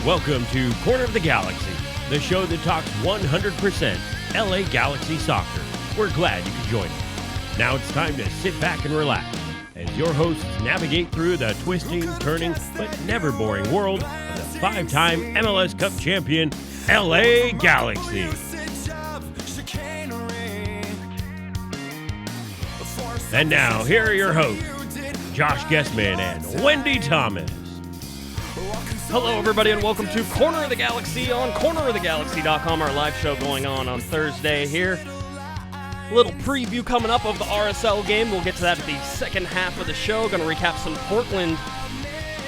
Welcome to Corner of the Galaxy, the show that talks 100% LA Galaxy soccer. We're glad you could join us. Now it's time to sit back and relax as your hosts navigate through the twisting, turning, but never boring world of the five-time MLS Cup champion, LA Galaxy. And now, here are your hosts, Josh Guessman and Wendy Thomas. Hello, everybody, and welcome to Corner of the Galaxy on cornerofthegalaxy.com, our live show going on Thursday here. A little preview coming up of the RSL game. We'll get to that at the second half of the show. Going to recap some Portland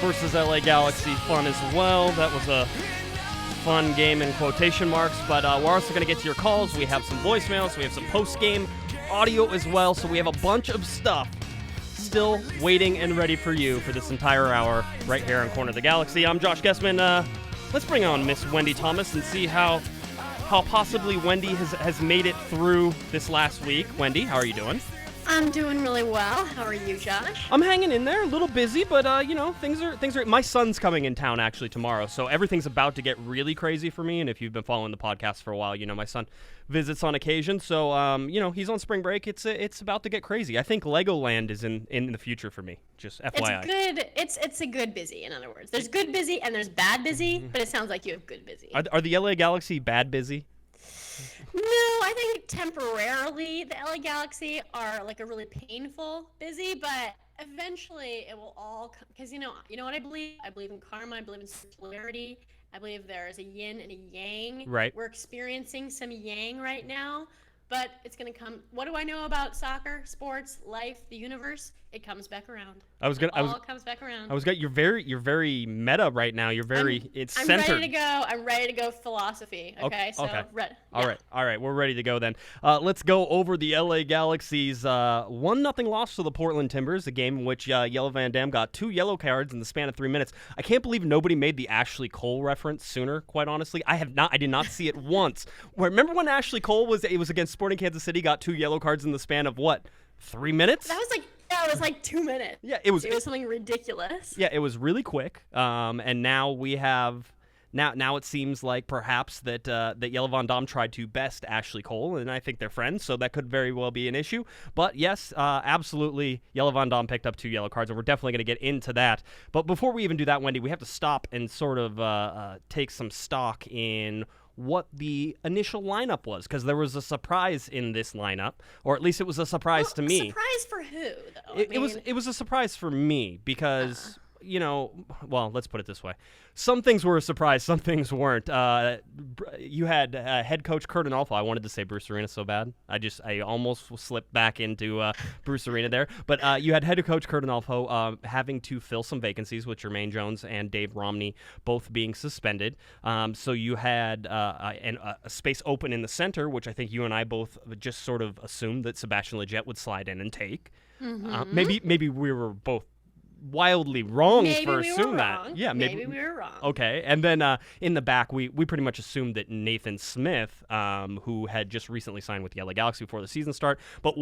versus LA Galaxy fun as well. That was a fun game in quotation marks, but we're also going to get to your calls. We have some voicemails. We have some post-game audio as well, so we have a bunch of stuff still waiting and ready for you for this entire hour right here on Corner of the Galaxy. I'm Josh Guessman. Let's bring on Miss Wendy Thomas and see how possibly Wendy has made it through this last week. Wendy, how are you doing? I'm doing really well. How are you, Josh? I'm hanging in there, a little busy, but things are. My son's coming in town actually tomorrow, so everything's about to get really crazy for me. And if you've been following the podcast for a while, you know my son visits on occasion. So he's on spring break. It's about to get crazy. I think Legoland is in the future for me. Just FYI. It's good. It's a good busy. In other words, there's good busy and there's bad busy, but it sounds like you have good busy. Are the LA Galaxy bad busy? No, I think temporarily the LA Galaxy are like a really painful busy, but eventually it will all come, because you know what I believe? I believe in karma, I believe in circularity, I believe there's a yin and a yang. Right. We're experiencing some yang right now, but it's going to come. What do I know about soccer, sports, life, the universe? It comes back around. It all comes back around. You're very meta right now. You're very centered. I'm ready to go philosophy. Okay. Okay. All right. We're ready to go then. Let's go over the LA Galaxy's 1-0 loss to the Portland Timbers, a game in which Yellow Van Dam got 2 yellow cards in the span of 3 minutes. I can't believe nobody made the Ashley Cole reference sooner, quite honestly. I did not see it once. Remember when Ashley Cole was against Sporting Kansas City, got 2 yellow cards in the span of what? 3 minutes? It was like 2 minutes. Yeah, it was something ridiculous. Yeah, it was really quick. And now we have now it seems like perhaps that Yellow Van Dam tried to best Ashley Cole, and I think they're friends, so that could very well be an issue. But yes, absolutely, Yellow Van Dam picked up 2 yellow cards, and we're definitely going to get into that. But before we even do that, Wendy, we have to stop and sort of take some stock in what the initial lineup was, because there was a surprise in this lineup, or at least it was a surprise to me. A surprise for who, though? It was a surprise for me because, let's put it this way. Some things were a surprise, some things weren't. You had head coach Curt Onalfo. I wanted to say Bruce Arena so bad. I almost slipped back into Bruce Arena there. But you had head coach Curt Onalfo having to fill some vacancies with Jermaine Jones and Dave Romney both being suspended. So you had a space open in the center, which I think you and I both just sort of assumed that Sebastian Lletget would slide in and take. Mm-hmm. Maybe we were both wildly wrong for assuming that. Yeah, maybe we were wrong. Okay, and then in the back, we pretty much assumed that Nathan Smith, who had just recently signed with the LA Galaxy before the season start, but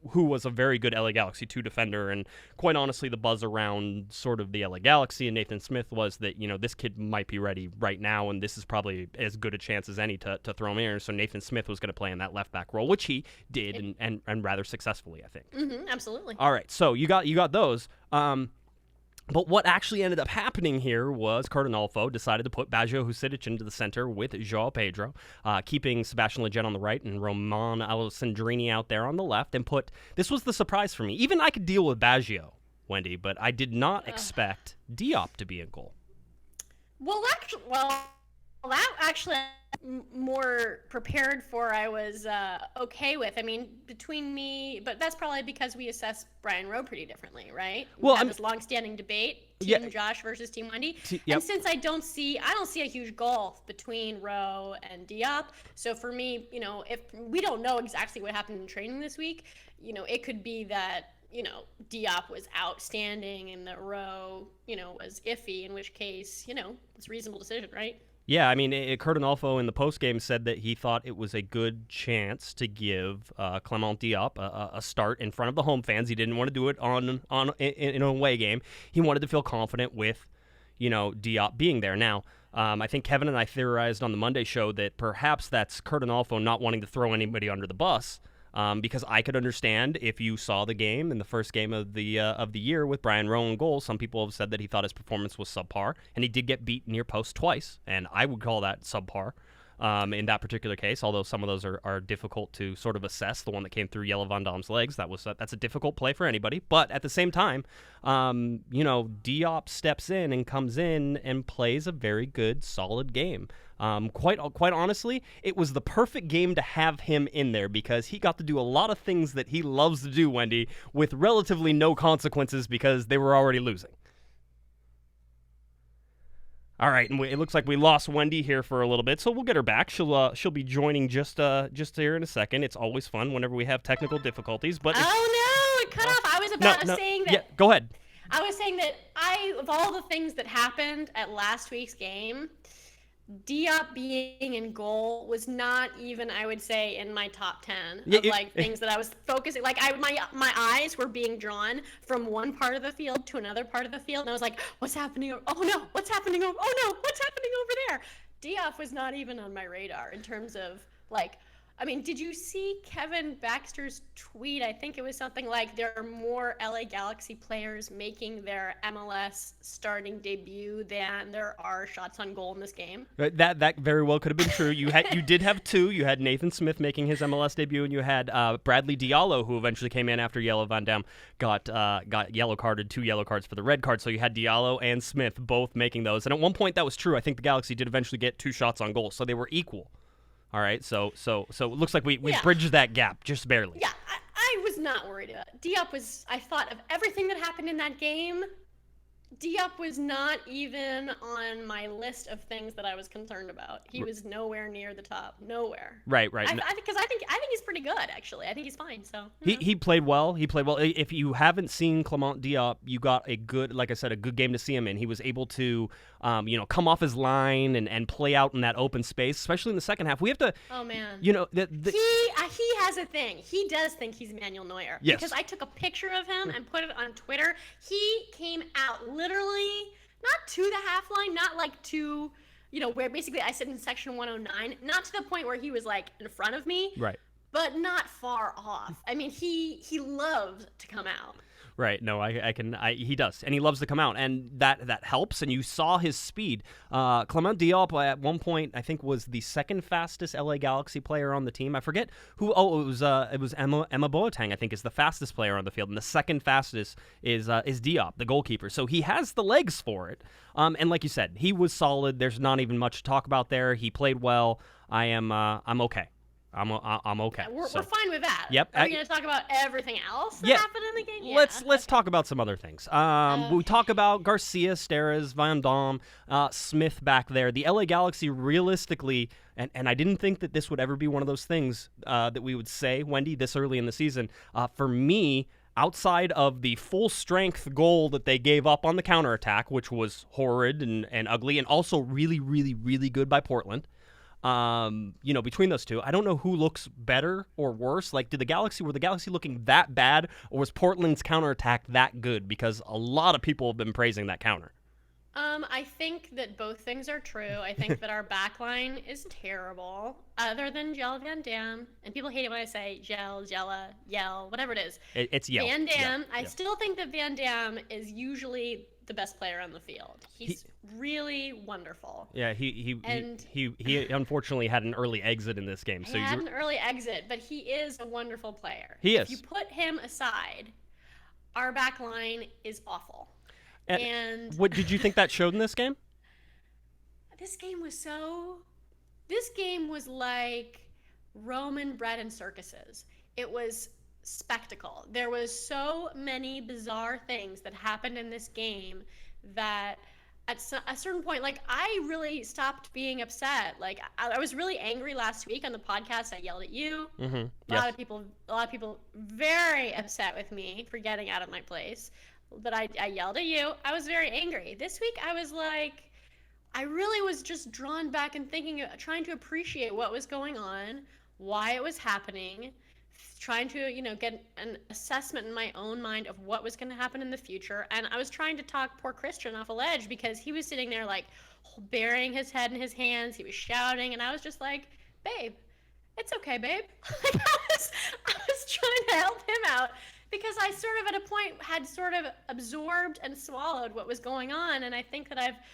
who was a very good LA Galaxy 2 defender, and quite honestly, the buzz around sort of the LA Galaxy and Nathan Smith was that this kid might be ready right now, and this is probably as good a chance as any to throw him in. So Nathan Smith was going to play in that left back role, which he did and rather successfully, I think. Mm-hmm, absolutely. All right, so you got those. But what actually ended up happening here was Curt Onalfo decided to put Baggio Husidic into the center with João Pedro, keeping Sebastian Lletget on the right and Roman Alessandrini out there on the left, and this was the surprise for me. Even I could deal with Baggio, Wendy, but I did not expect Diop to be in goal. That actually more prepared for I was okay with. I mean, between me, but that's probably because we assess Brian Rowe pretty differently, right? We had this long-standing debate, Team Josh versus Team Wendy. Yep. And since I don't see a huge gulf between Rowe and Diop, so for me, if we don't know exactly what happened in training this week, it could be that Diop was outstanding and that Rowe, was iffy, in which case, it's a reasonable decision, right? Yeah, I mean, Curt Onalfo in the postgame said that he thought it was a good chance to give Clement Diop a start in front of the home fans. He didn't want to do it in an away game. He wanted to feel confident with Diop being there. Now, I think Kevin and I theorized on the Monday show that perhaps that's Kurt Analfo not wanting to throw anybody under the bus, because I could understand if you saw the game in the first game of the year with Brian Rowe in goal. Some people have said that he thought his performance was subpar, and he did get beat near post twice, and I would call that subpar. In that particular case, although some of those are difficult to sort of assess. The one that came through Jelle Van Dam's legs, that's a difficult play for anybody. But at the same time, Diop steps in and comes in and plays a very good, solid game. Quite honestly, it was the perfect game to have him in there because he got to do a lot of things that he loves to do, Wendy, with relatively no consequences because they were already losing. All right, and it looks like we lost Wendy here for a little bit, so we'll get her back. She'll be joining just here in a second. It's always fun whenever we have technical difficulties. But oh no, it cut off. I was about to saying that. Yeah, go ahead. I was saying that of all the things that happened at last week's game, Diop being in goal was not even, I would say, in my top 10 of things that I was focusing. Like my eyes were being drawn from one part of the field to another part of the field, and I was like, "What's happening? Oh no, what's happening? Oh no, what's happening over there?" Diop was not even on my radar in terms of did you see Kevin Baxter's tweet? I think it was something like there are more LA Galaxy players making their MLS starting debut than there are shots on goal in this game. That very well could have been true. You did have two. You had Nathan Smith making his MLS debut, and you had Bradley Diallo, who eventually came in after Jelle Van Dam got yellow carded, 2 yellow cards for the red card. So you had Diallo and Smith both making those. And at one point that was true. I think the Galaxy did eventually get 2 shots on goal, so they were equal. All right, so it looks like we bridged that gap just barely. Yeah, I was not worried about it. Diop was, I thought of everything that happened in that game, Diop was not even on my list of things that I was concerned about. He was nowhere near the top. Nowhere. Right. Because I think he's pretty good, actually. I think he's fine. So he played well. If you haven't seen Clement Diop, you got a good, like I said, a good game to see him in. He was able to, come off his line and play out in that open space, especially in the second half. We have to. Oh man. He has a thing. He does think he's Manuel Neuer. Yes. Because I took a picture of him and put it on Twitter. He came out literally not to the half line, not like to, where basically I sit in section 109, not to the point where he was like in front of me. Right. But not far off. I mean, he loves to come out. Right. No, he does. And he loves to come out. And that helps. And you saw his speed. Clement Diop at one point, I think, was the second fastest LA Galaxy player on the team. I forget who. Oh, it was Emma Boateng, I think, is the fastest player on the field. And the second fastest is Diop, the goalkeeper. So he has the legs for it. And like you said, he was solid. There's not even much to talk about there. He played well. I'm okay. I'm okay. We're fine with that. Yep. Are we going to talk about everything else that happened in the game? Yeah. Let's talk about some other things. We talk about Garcia, Steres, Van Dam, Smith back there. The LA Galaxy realistically, and I didn't think that this would ever be one of those things that we would say, Wendy, this early in the season. For me, outside of the full-strength goal that they gave up on the counterattack, which was horrid and ugly, and also really, really, really good by Portland, between those two, I don't know who looks better or worse. Like, were the Galaxy looking that bad, or was Portland's counterattack that good? Because a lot of people have been praising that counter. I think that both things are true. I think that our backline is terrible, other than Jelle Van Dam. And people hate it when I say Jelle, whatever it is. It's Jelle. Van Dam. I still think that Van Dam is usually the best player on the field. He's really wonderful. Yeah, he unfortunately had an early exit in this game. He had an early exit, but he is a wonderful player. He is. If you put him aside, our back line is awful. And what did you think that showed in this game? This game was like Roman bread and circuses. It was spectacle. There was so many bizarre things that happened in this game that at a certain point, like, I really stopped being upset. Like, I was really angry last week on the podcast. I yelled at you. Mm-hmm. A lot of people very upset with me for getting out of my place. But I yelled at you. I was very angry. This week, I was like, I really was just drawn back and trying to appreciate what was going on, why it was happening, trying to, get an assessment in my own mind of what was going to happen in the future. And I was trying to talk poor Christian off a ledge because he was sitting there like burying his head in his hands. He was shouting, and I was just like, babe, it's okay, babe. Like I was trying to help him out because I sort of at a point had sort of absorbed and swallowed what was going on. And I think that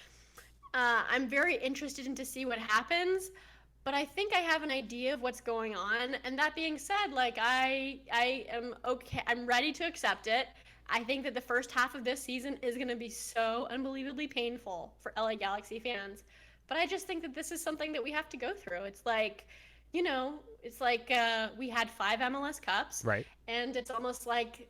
I'm very interested in to see what happens. But I think I have an idea of what's going on. And that being said, like I am okay. I'm ready to accept it. I think that the first half of this season is going to be so unbelievably painful for LA Galaxy fans. But I just think that this is something that we have to go through. It's like, we had 5 MLS Cups. Right. And it's almost like,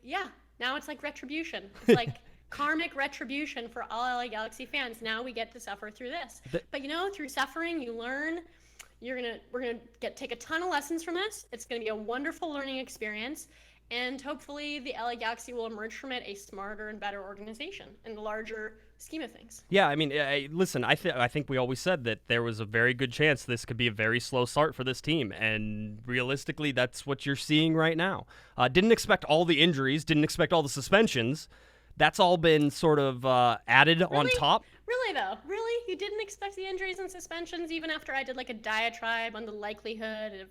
now it's like retribution. It's like karmic retribution for all LA Galaxy fans. Now we get to suffer through this. But through suffering, you learn. We're gonna take a ton of lessons from this. It's gonna be a wonderful learning experience, and hopefully the LA Galaxy will emerge from it a smarter and better organization in the larger scheme of things. Yeah, I mean, listen, I think we always said that there was a very good chance this could be a very slow start for this team, and realistically, that's what you're seeing right now. Didn't expect all the injuries, didn't expect all the suspensions. That's all been sort of added on top. Really, though? Really? You didn't expect the injuries and suspensions even after I did like a diatribe on the likelihood of,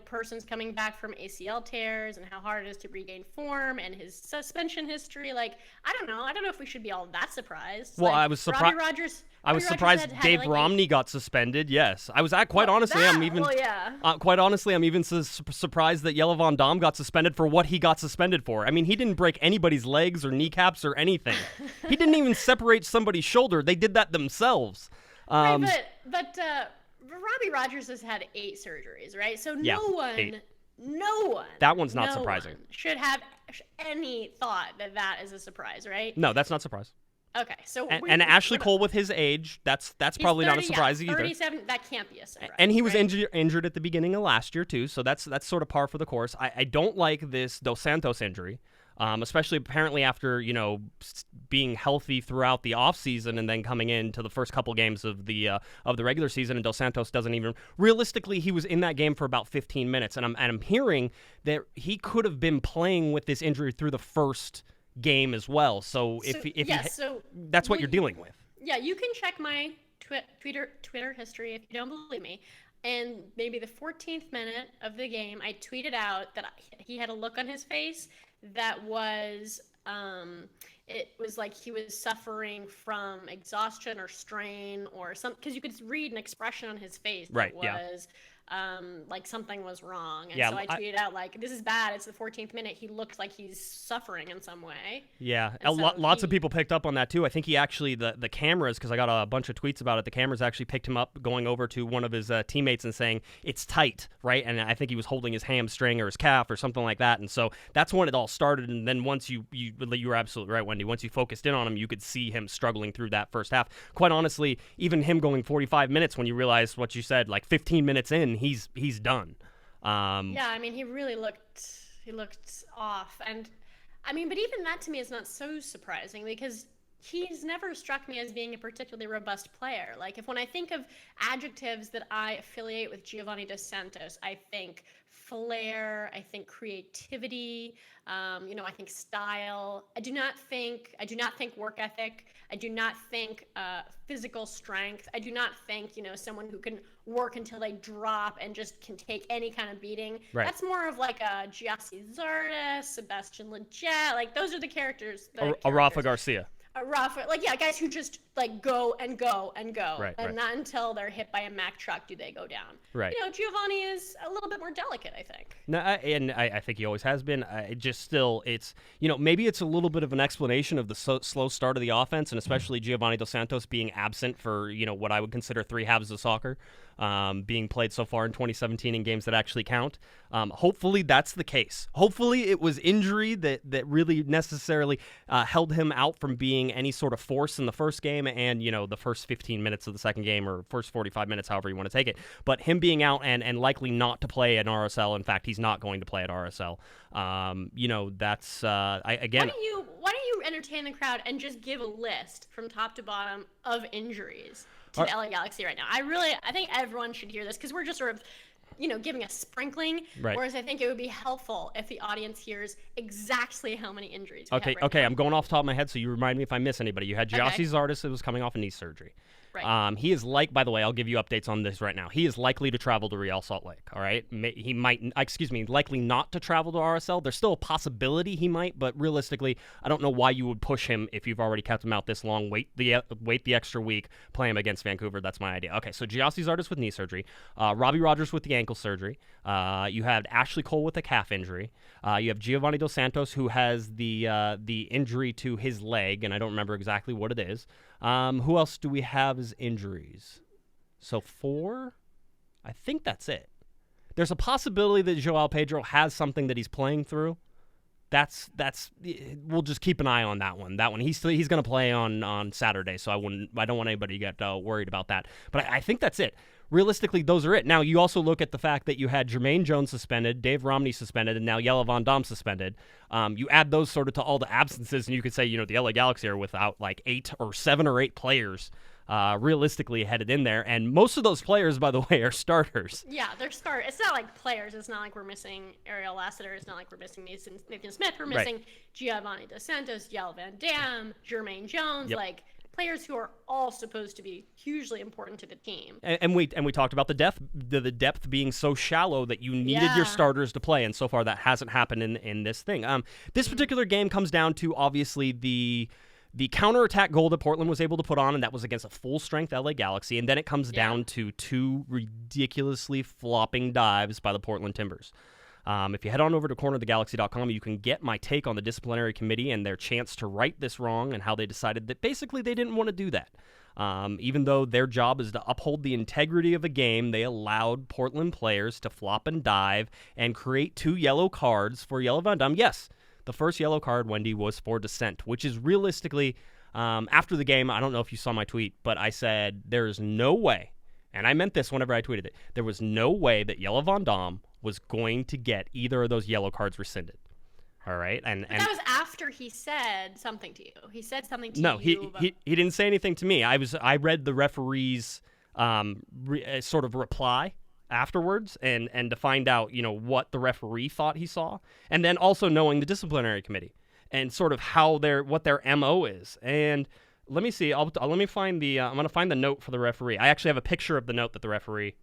persons coming back from ACL tears and how hard it is to regain form and his suspension history? Like, I don't know. I don't know if we should be all that surprised. Well, like, I was surprised. I was surprised Dave Romney got suspended. Yes, I was. Quite honestly, I'm even surprised that Jelle Van Dam got suspended for what he got suspended for. I mean, he didn't break anybody's legs or kneecaps or anything. He didn't even separate somebody's shoulder. They did that themselves. Right, but Robbie Rogers has had 8 surgeries, right? So no one. That one's not surprising. Should have any thought that is a surprise, right? No, that's not a surprise. Okay, so and Ashley Cole with his age, that's probably 30, not a surprise either. 37, that can't be a surprise. And he was right? injured at the beginning of last year too, so that's sort of par for the course. I don't like this Dos Santos injury, especially apparently after being healthy throughout the offseason and then coming into the first couple games of the regular season, and Dos Santos doesn't even realistically he was in that game for about 15 minutes, and I'm hearing that he could have been playing with this injury through the first game as well. So that's what you're dealing with. Yeah, you can check my Twitter history if you don't believe me. And maybe the 14th minute of the game, I tweeted out that he had a look on his face that was, it was like he was suffering from exhaustion or strain or something, because you could read an expression on his face that was like something was wrong. And so I tweeted out like, this is bad. It's the 14th minute. He looks like he's suffering in some way. Yeah. Lots of people picked up on that too. I think he actually, the cameras, because I got a bunch of tweets about it, the cameras actually picked him up going over to one of his teammates and saying, it's tight, right? And I think he was holding his hamstring or his calf or something like that. And so that's when it all started. And then once you were absolutely right, Wendy, once you focused in on him, you could see him struggling through that first half. Quite honestly, even him going 45 minutes when you realize what you said, like 15 minutes in, he's done. Yeah, I mean, he looked off, and I mean, but even that to me is not so surprising because he's never struck me as being a particularly robust player. Like, when I think of adjectives that I affiliate with Giovanni Dos Santos, I think flair, I think creativity, I think style. I do not think work ethic. I do not think physical strength. I do not think, someone who can work until they drop and just can take any kind of beating. Right. That's more of like a Giassi Zardes, Sebastian Lletget. Like, those are the characters. A Rafa Garcia. Guys who just like go and go and go, right, and not until they're hit by a Mack truck do they go down. Right. Giovanni is a little bit more delicate, I think. No, I think he always has been. It's maybe it's a little bit of an explanation of the slow start of the offense, and especially Giovanni Dos Santos being absent for what I would consider 3 halves of soccer, being played so far in 2017 in games that actually count. Hopefully that's the case. Hopefully it was injury that really necessarily held him out from being any sort of force in the first game and the first 15 minutes of the second game, or first 45 minutes, however you want to take it. But him being out and likely not to play at RSL. In fact, he's not going to play at RSL. That's again. Why don't you entertain the crowd and just give a list from top to bottom of injuries to the LA Galaxy right now. I think everyone should hear this because we're just sort of, giving a sprinkling. Right. Whereas I think it would be helpful if the audience hears exactly how many injuries we have right Okay. now. I'm going off the top of my head, so you remind me if I miss anybody. You had Gyasi Zardes that was coming off a knee surgery. Right. He is by the way, I'll give you updates on this right now. He is likely to travel to Real Salt Lake, all right? He might, likely not to travel to RSL. There's still a possibility he might, but realistically, I don't know why you would push him if you've already kept him out this long. Wait the extra week, play him against Vancouver. That's my idea. Okay, so Gyasi Zardes with knee surgery, Robbie Rogers with the ankle surgery. You had Ashley Cole with a calf injury. You have Giovanni Dos Santos, who has the injury to his leg, and I don't remember exactly what it is. Who else do we have as injuries? So 4? I think that's it. There's a possibility that Joao Pedro has something that he's playing through. We'll just keep an eye on that one. He's going to play on Saturday, so I don't want anybody to get worried about that. But I think that's it. Realistically, those are it. Now, you also look at the fact that you had Jermaine Jones suspended, Dave Romney suspended, and now Jelle Van Dam suspended. You add those sort of to all the absences, and you could say, the LA Galaxy are without like 7 or 8 players realistically headed in there. And most of those players, by the way, are starters. Yeah, they're starters. It's not like players. It's not like we're missing Ariel Lassiter. It's not like we're missing Nathan Smith. We're missing Giovanni Dos Santos, Jelle Van Dam, Jermaine Jones, players who are all supposed to be hugely important to the team. And we talked about the depth being so shallow that you needed your starters to play, and so far that hasn't happened in this thing. This particular game comes down to obviously the counterattack goal that Portland was able to put on, and that was against a full-strength LA Galaxy, and then it comes down to 2 ridiculously flopping dives by the Portland Timbers. If you head on over to cornerofthegalaxy.com, you can get my take on the disciplinary committee and their chance to right this wrong and how they decided that basically they didn't want to do that. Even though their job is to uphold the integrity of the game, they allowed Portland players to flop and dive and create 2 yellow cards for Jelle Van Dam. Yes, the first yellow card, Wendy, was for dissent, which is realistically, after the game, I don't know if you saw my tweet, but I said there's no way, and I meant this whenever I tweeted it, there was no way that Jelle Van Dam was going to get either of those yellow cards rescinded. All right, and that was after he said something to you. He said something to you. No, he didn't say anything to me. I read the referee's sort of reply afterwards, and to find out what the referee thought he saw, and then also knowing the disciplinary committee and sort of what their MO is. And let me see. Let me find I'm going to find the note for the referee. I actually have a picture of the note that the referee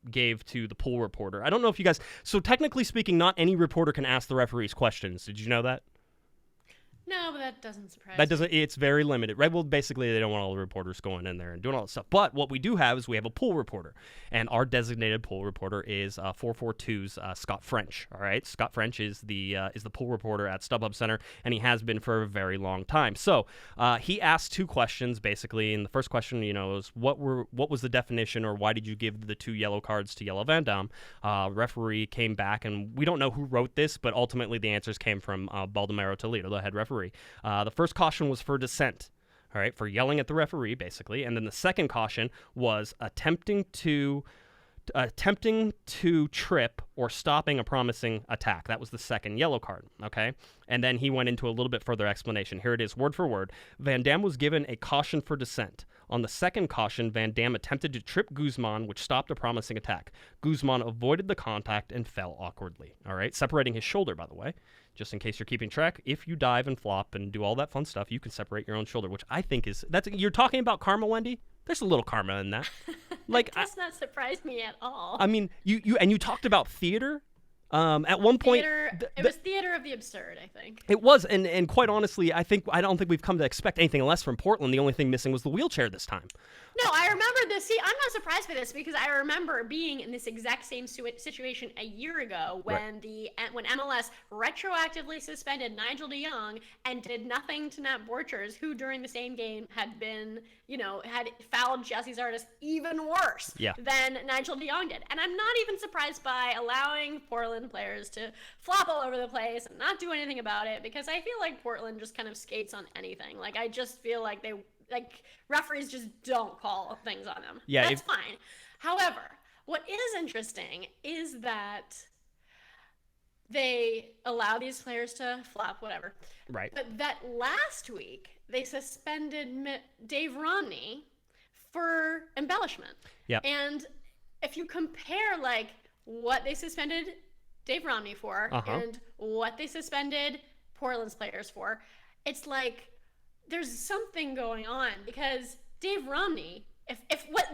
gave to the pool reporter. I don't know if you guys. So technically speaking, not any reporter can ask the referees questions. Did you know that? No, but that doesn't surprise me. It's very limited, right? Well, basically, they don't want all the reporters going in there and doing all that stuff. But what we do have is we have a pool reporter, and our designated pool reporter is 442's Scott French. All right, Scott French is the pool reporter at StubHub Center, and he has been for a very long time. So he asked 2 questions basically, and the first question, is what was the definition, or why did you give the 2 yellow cards to Jelle Van Dam? Referee came back, and we don't know who wrote this, but ultimately the answers came from Baldomero Toledo, the head referee. The first caution was for dissent, all right, for yelling at the referee, basically. And then the second caution was attempting to trip or stopping a promising attack. That was the second yellow card, okay? And then he went into a little bit further explanation. Here it is, word for word. Van Dam was given a caution for dissent. On the second caution, Van Dam attempted to trip Guzman, which stopped a promising attack. Guzman avoided the contact and fell awkwardly, all right? Separating his shoulder, by the way. Just in case you're keeping track, if you dive and flop and do all that fun stuff, you can separate your own shoulder, which I think you're talking about karma, Wendy? There's a little karma in that. It does not surprise me at all. I mean, you talked about theater. At one point, it was theater of the absurd, I think. It was, and quite honestly, I don't think we've come to expect anything less from Portland. The only thing missing was the wheelchair this time. No, I remember this. See, I'm not surprised by this because I remember being in this exact same situation a year ago when when MLS retroactively suspended Nigel de Jong and did nothing to Nat Borchers, who during the same game had fouled Gyasi Zardes even worse than Nigel de Jong did. And I'm not even surprised by allowing Portland players to flop all over the place and not do anything about it, because I feel like Portland just kind of skates on anything. Like, I just feel like referees just don't call things on them. Yeah, that's fine. However, what is interesting is that they allow these players to flop, whatever. Right. But that last week they suspended Dave Romney for embellishment. Yep. And if you compare like what they suspended Dave Romney for and what they suspended Portland's players for, it's like there's something going on, because Dave Romney, if what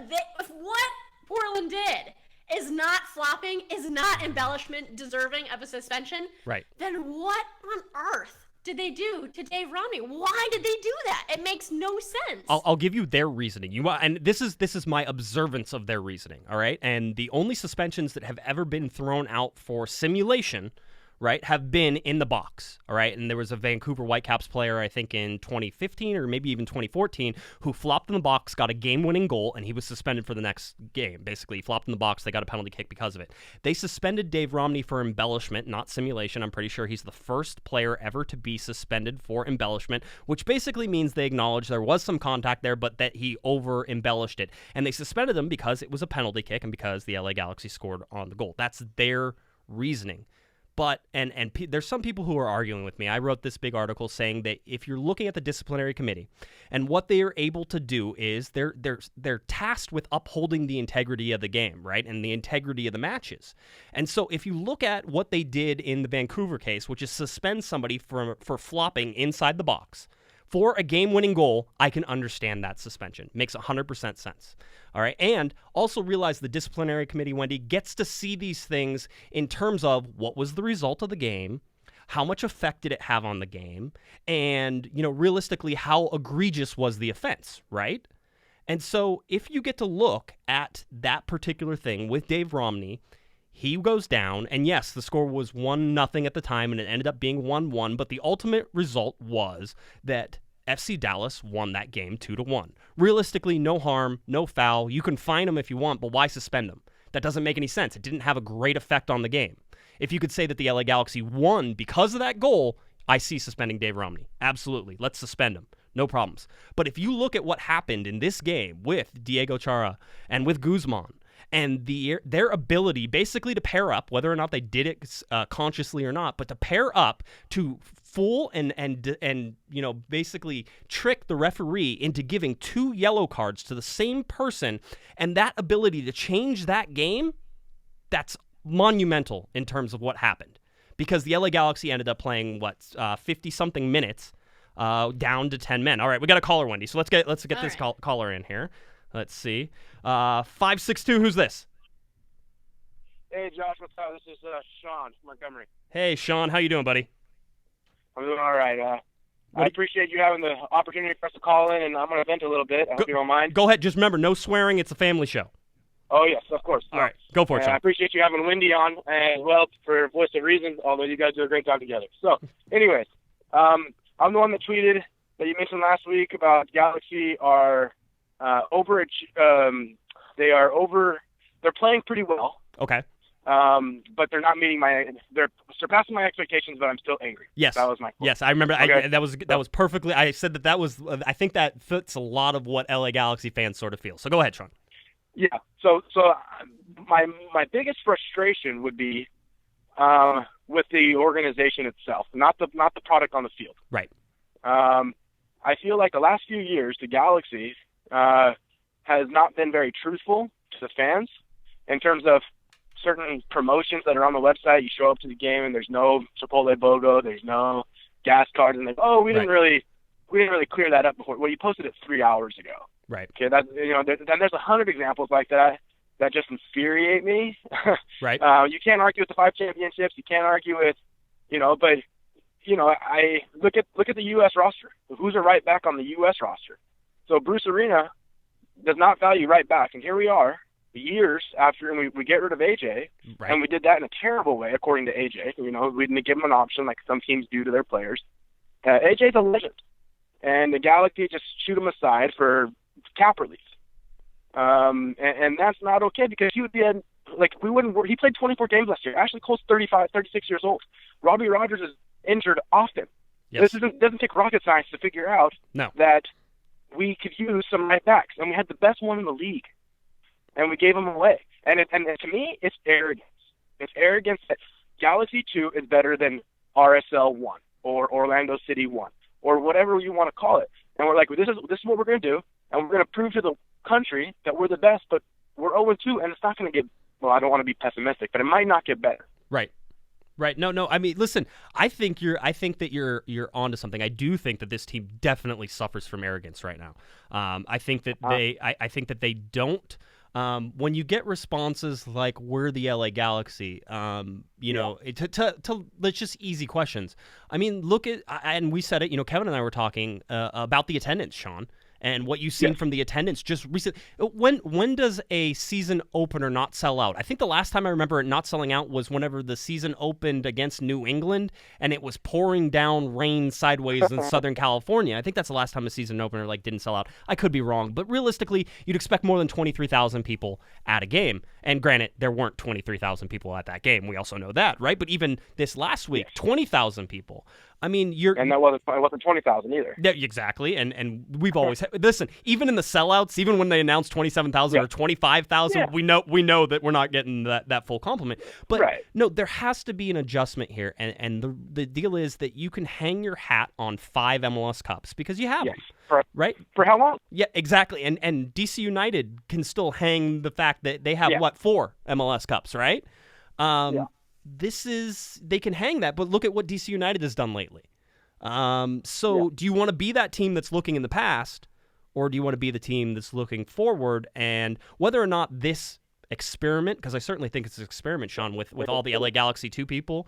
Portland did is not flopping, is not embellishment deserving of a suspension, right, then what on earth did they do to Dave Romney? Why did they do that? It makes no sense. I'll give you their reasoning. And this is my observance of their reasoning, all right? And the only suspensions that have ever been thrown out for simulation, right, have been in the box, all right? And there was a Vancouver Whitecaps player, I think in 2015 or maybe even 2014, who flopped in the box, got a game-winning goal, and he was suspended for the next game. Basically, he flopped in the box, they got a penalty kick because of it. They suspended Dave Romney for embellishment, not simulation. I'm pretty sure he's the first player ever to be suspended for embellishment, which basically means they acknowledge there was some contact there, but that he over-embellished it. And they suspended him because it was a penalty kick and because the LA Galaxy scored on the goal. That's their reasoning. But, and there's some people who are arguing with me. I wrote this big article saying that if you're looking at the disciplinary committee, and what they are able to do is they're tasked with upholding the integrity of the game, right, and the integrity of the matches. And so if you look at what they did in the Vancouver case, which is suspend somebody for flopping inside the box for a game-winning goal, I can understand that suspension. Makes 100% sense. All right, and also realize the disciplinary committee, Wendy, gets to see these things in terms of what was the result of the game, how much effect did it have on the game, and, realistically, how egregious was the offense, right? And so if you get to look at that particular thing with Dave Romney, he goes down, and yes, the score was 1-0 at the time, and it ended up being 1-1, but the ultimate result was that FC Dallas won that game 2-1. Realistically, no harm, no foul. You can fine him if you want, but why suspend him? That doesn't make any sense. It didn't have a great effect on the game. If you could say that the LA Galaxy won because of that goal, I see suspending Dave Romney. Absolutely. Let's suspend him. No problems. But if you look at what happened in this game with Diego Chara and with Guzman, and their ability basically to pair up, whether or not they did it consciously or not, but to pair up to fool and basically trick the referee into giving 2 yellow cards to the same person, and that ability to change that game, that's monumental in terms of what happened. Because the LA Galaxy ended up playing 50-something minutes down to 10 men. All right, we got a caller, Wendy. So let's get this caller in here. Let's see. 562, who's this? Hey, Josh, what's up? This is Sean from Montgomery. Hey, Sean, how you doing, buddy? I'm doing all right. I appreciate you having the opportunity for us to call in, and I'm going to vent a little bit. I hope you don't mind. Go ahead. Just remember, no swearing. It's a family show. Oh, yes, of course. All right, go for it, Sean. I appreciate you having Wendy on as well for Voice of Reason, although you guys do a great job together. So, anyways, I'm the one that tweeted that you mentioned last week about Galaxy are they're playing pretty well. Okay. But they're not meeting they're surpassing my expectations, but I'm still angry. Yes. That was my quote. Yes, I remember. Okay. That was perfectly. I said that was. I think that fits a lot of what LA Galaxy fans sort of feel. So go ahead, Sean. Yeah. So my biggest frustration would be with the organization itself, not the product on the field. Right. I feel like the last few years, the Galaxy has not been very truthful to the fans in terms of certain promotions that are on the website. You show up to the game and there's no Chipotle BOGO, there's no gas cards, and we didn't really clear that up before. Well, you posted it 3 hours ago. Right. Okay. There's 100 examples like that just infuriate me. Right. You can't argue with the 5 championships. You can't argue with, but I look at the U.S. roster. Who's a right back on the U.S. roster? So Bruce Arena does not value right back, and here we are, years after, and we get rid of AJ, right. And we did that in a terrible way, according to AJ. We didn't give him an option like some teams do to their players. AJ's a legend, and the Galaxy just shoot him aside for cap relief, and that's not okay because he would be he played 24 games last year. Ashley Cole's 36 years old. Robbie Rogers is injured often. Yes. This doesn't take rocket science to figure out that we could use some right backs, and we had the best one in the league, and we gave him away. And to me, it's arrogance. It's arrogance that Galaxy 2 is better than RSL 1 or Orlando City 1 or whatever you want to call it. And we're like, this is what we're going to do. and we're going to prove to the country that we're the best, but we're 0-2, and it's not going to get, well, I don't want to be pessimistic, but it might not get better. Right. No. I mean, listen. I think that you're onto something. I do think that this team definitely suffers from arrogance right now. I think that I think that they don't. When you get responses like "We're the LA Galaxy," to let's just easy questions. I mean, look at, and we said it. Kevin and I were talking about the attendance, Sean. And what you've seen from the attendance just recently. When does a season opener not sell out? I think the last time I remember it not selling out was whenever the season opened against New England and it was pouring down rain sideways in Southern California. I think that's the last time a season opener didn't sell out. I could be wrong, but realistically, you'd expect more than 23,000 people at a game. And granted, there weren't 23,000 people at that game. We also know that, right? But even this last week, 20,000 people. I mean, and that wasn't 20,000 either. Yeah, exactly. And we've always listen. Even in the sellouts, even when they announced 27,000 or 25,000, we know that we're not getting that full complement. But no, there has to be an adjustment here. And the deal is that you can hang your hat on 5 MLS Cups because you have them, right? For how long? Yeah, exactly. And DC United can still hang the fact that they have 4 MLS Cups, right? They can hang that, but look at what DC United has done lately. Do you want to be that team that's looking in the past, or do you want to be the team that's looking forward? And whether or not this experiment, because I certainly think it's an experiment, Sean, with all the LA Galaxy 2 people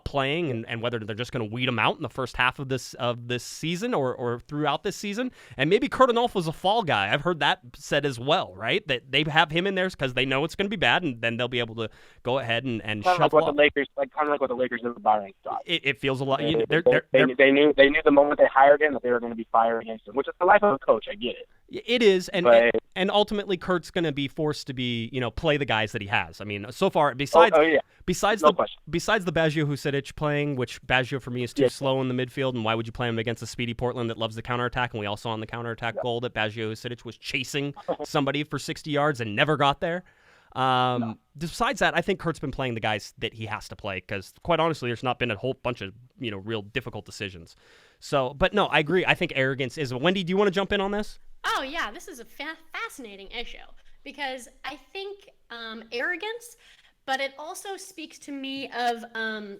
playing, and whether they're just going to weed them out in the first half of this season or throughout this season. And maybe Kurt Onalfo's a fall guy. I've heard that said as well, right? That they have him in there because they know it's going to be bad, and then they'll be able to go ahead and shuffle up. Kind of like what the Lakers did with Byron Scott. It feels a lot. They knew the moment they hired him that they were going to be firing him, which is the life of a coach. I get it. It is, and ultimately Kurt's going to be forced to be, play the guys that he has. I mean, so far, besides the Baggio Husidic playing, which Baggio for me is too slow in the midfield, and why would you play him against a speedy Portland that loves the counterattack? And we all saw on the counterattack goal that Baggio Husidic was chasing somebody for 60 yards and never got there. Besides that, I think Kurt's been playing the guys that he has to play because, quite honestly, there's not been a whole bunch of real difficult decisions. So, but no, I agree. I think arrogance is. Wendy, do you want to jump in on this? Oh yeah, this is a fascinating issue because I think arrogance, but it also speaks to me of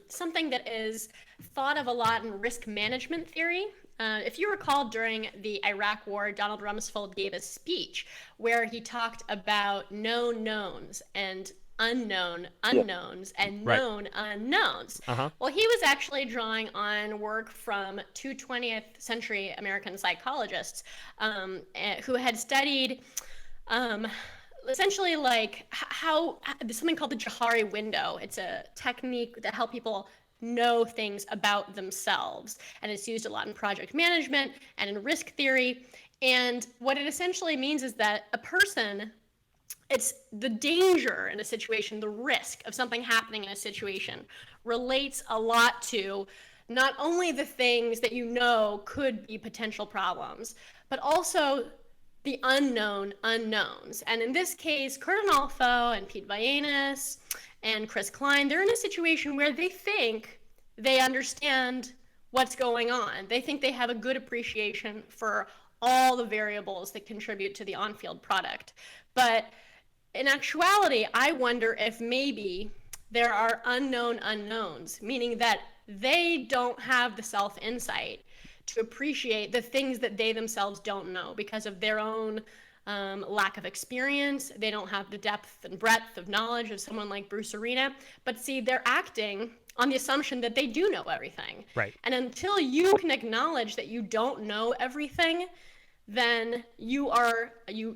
something that is thought of a lot in risk management theory. If you recall, during the Iraq War, Donald Rumsfeld gave a speech where he talked about known knowns and unknown unknowns and known unknowns. Well, he was actually drawing on work from 2 20th century American psychologists who had studied essentially how something called the Johari window. It's a technique that helps people know things about themselves, and it's used a lot in project management and in risk theory. And what it essentially means is that a person, it's the danger in a situation, the risk of something happening in a situation relates a lot to not only the things that could be potential problems, but also the unknown unknowns. And in this case, Kurt Onalfo and Pete Vagenas and Chris Klein, they're in a situation where they think they understand what's going on. They think they have a good appreciation for all the variables that contribute to the on-field product. But in actuality, I wonder if maybe there are unknown unknowns, meaning that they don't have the self-insight to appreciate the things that they themselves don't know because of their own lack of experience. They don't have the depth and breadth of knowledge of someone like Bruce Arena. But see, they're acting on the assumption that they do know everything. Right. And until you can acknowledge that you don't know everything, then you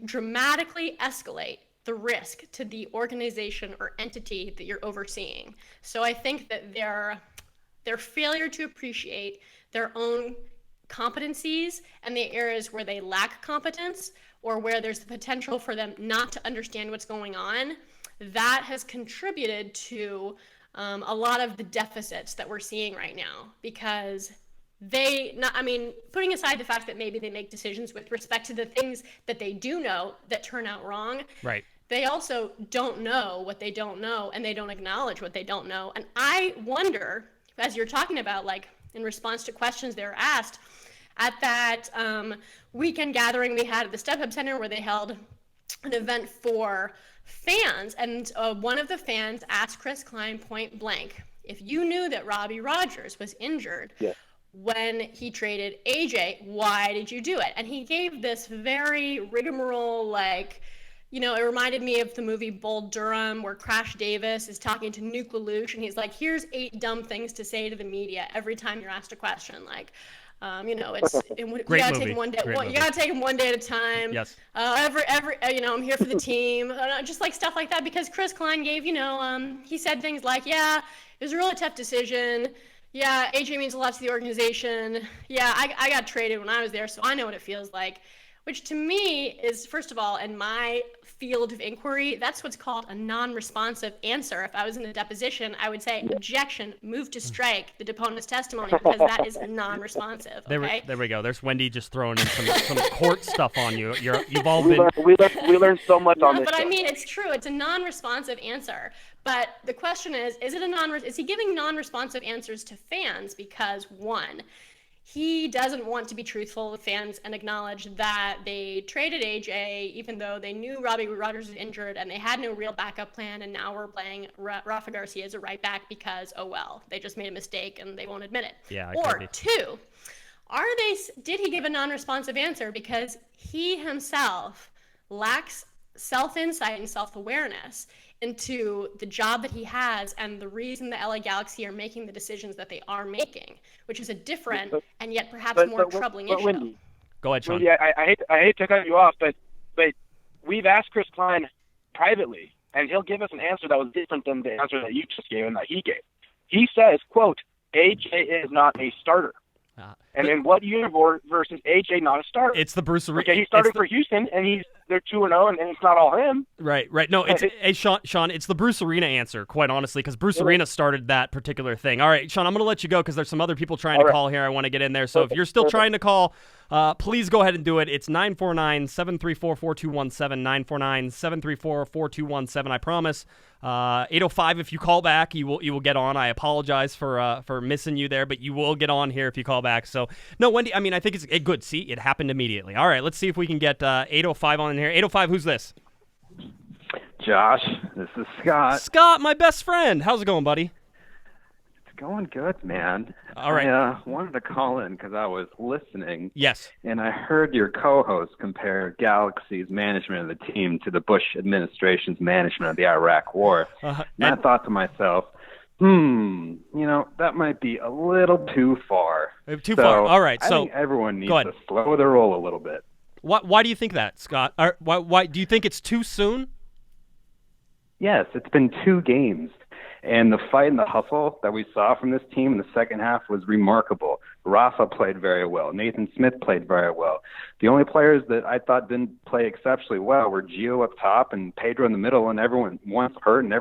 dramatically escalate the risk to the organization or entity that you're overseeing. So I think that their failure to appreciate their own competencies and the areas where they lack competence or where there's the potential for them not to understand what's going on, that has contributed to a lot of the deficits that we're seeing right now, because putting aside the fact that maybe they make decisions with respect to the things that they do know that turn out wrong, right? They also don't know what they don't know, and they don't acknowledge what they don't know. And I wonder, as you're talking about, in response to questions they're asked, at that weekend gathering they had at the StubHub Center where they held an event for fans, and one of the fans asked Chris Klein point blank, if you knew that Robbie Rogers was injured when he traded AJ, why did you do it? And he gave this very rigmarole, like, you know, it reminded me of the movie Bull Durham, where Crash Davis is talking to Nuke Lelouch, and he's like, here's 8 dumb things to say to the media every time you're asked a question. Like, you know, you gotta take them one day. You gotta take them one day at a time. Yes. You know, I'm here for the team. Just like stuff like that, because Chris Klein gave, you know, he said things like, yeah, it was a really tough decision. Yeah, AJ means a lot to the organization. Yeah, I got traded when I was there, so I know what it feels like. Which to me is, first of all, in my field of inquiry, that's what's called a non-responsive answer. If I was in a deposition, I would say, objection, move to strike the deponent's testimony, because that is non-responsive. Okay? There we go. There's Wendy just throwing in some court stuff on you. You've all been... We learned so much on this. But I mean, it's true. It's a non-responsive answer. But the question is he giving non-responsive answers to fans because, one, he doesn't want to be truthful with fans and acknowledge that they traded AJ even though they knew Robbie Rogers was injured and they had no real backup plan, and now we're playing Rafa Garcia as a right back because, oh well, they just made a mistake and they won't admit it. Yeah. Or two, did he give a non-responsive answer because he himself lacks self-insight and self-awareness into the job that he has and the reason the LA Galaxy are making the decisions that they are making, which is a different and yet perhaps more troubling issue. Wendy, go ahead, Sean. Wendy, I hate to cut you off, but we've asked Chris Klein privately, and he'll give us an answer that was different than the answer that you just gave and that he gave. He says, quote, AJ is not a starter. And in what universe is AJ not a starter? It's the Bruce Arena. Okay, he started for Houston, and they're 2-0, and it's not all him. Right. No, it's Sean, it's the Bruce Arena answer, quite honestly, because Bruce Arena started that particular thing. All right, Sean, I'm going to let you go because there's some other people trying to call here. I want to get in there. So if you're still trying to call, please go ahead and do it. It's 949-734-4217, 949-734-4217. I promise. 805. If you call back, you will get on. I apologize for missing you there, but you will get on here if you call back. So no, Wendy. I mean, I think it's a good. See, it happened immediately. All right, let's see if we can get 805 on in here. 805. Who's this? Josh, this is Scott. Scott, my best friend. How's it going, buddy? It's going good, man. All right. I wanted to call in because I was listening. Yes. And I heard your co-host compare Galaxy's management of the team to the Bush administration's management of the Iraq War. And I thought to myself, that might be a little too far. Too far. All right. I think everyone needs to slow their roll a little bit. Why do you think that, Scott? Why do you think it's too soon? Yes, it's been 2 games. And the fight and the hustle that we saw from this team in the second half was remarkable. Rafa played very well. Nathan Smith played very well. The only players that I thought didn't play exceptionally well were Gio up top and Pedro in the middle, and one's hurt and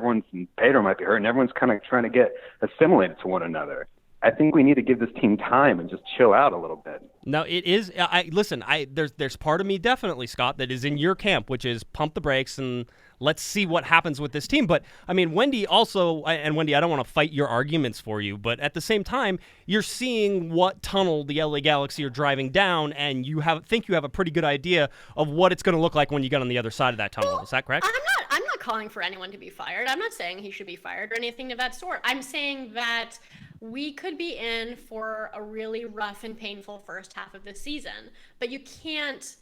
Pedro might be hurt, and everyone's kind of trying to get assimilated to one another. I think we need to give this team time and just chill out a little bit. No, it is. There's part of me definitely, Scott, that is in your camp, which is pump the brakes and let's see what happens with this team. But I mean, Wendy, I don't want to fight your arguments for you, but at the same time, you're seeing what tunnel the LA Galaxy are driving down, and you think you have a pretty good idea of what it's going to look like when you get on the other side of that tunnel. Is that correct? I'm not calling for anyone to be fired. I'm not saying he should be fired or anything of that sort. I'm saying that we could be in for a really rough and painful first half of the season, but you cannot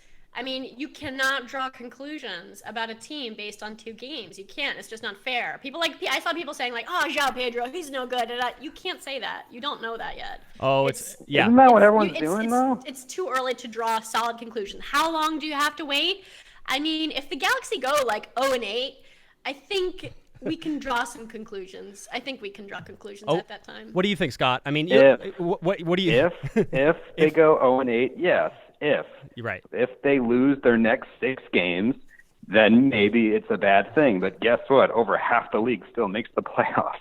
draw conclusions about a team based on 2 games. You can't. It's just not fair. I saw people saying like, "Oh, João Pedro, he's no good." You can't say that. You don't know that yet. Oh, yeah. Isn't that what everyone's doing though? It's too early to draw a solid conclusion. How long do you have to wait? I mean, if the Galaxy go like 0-8, I think we can draw some conclusions. I think we can draw conclusions at that time. What do you think, Scott? I mean, what do you? If they go 0-8, yes. You're right. If they lose their next 6 games, then maybe it's a bad thing. But guess what? Over half the league still makes the playoffs.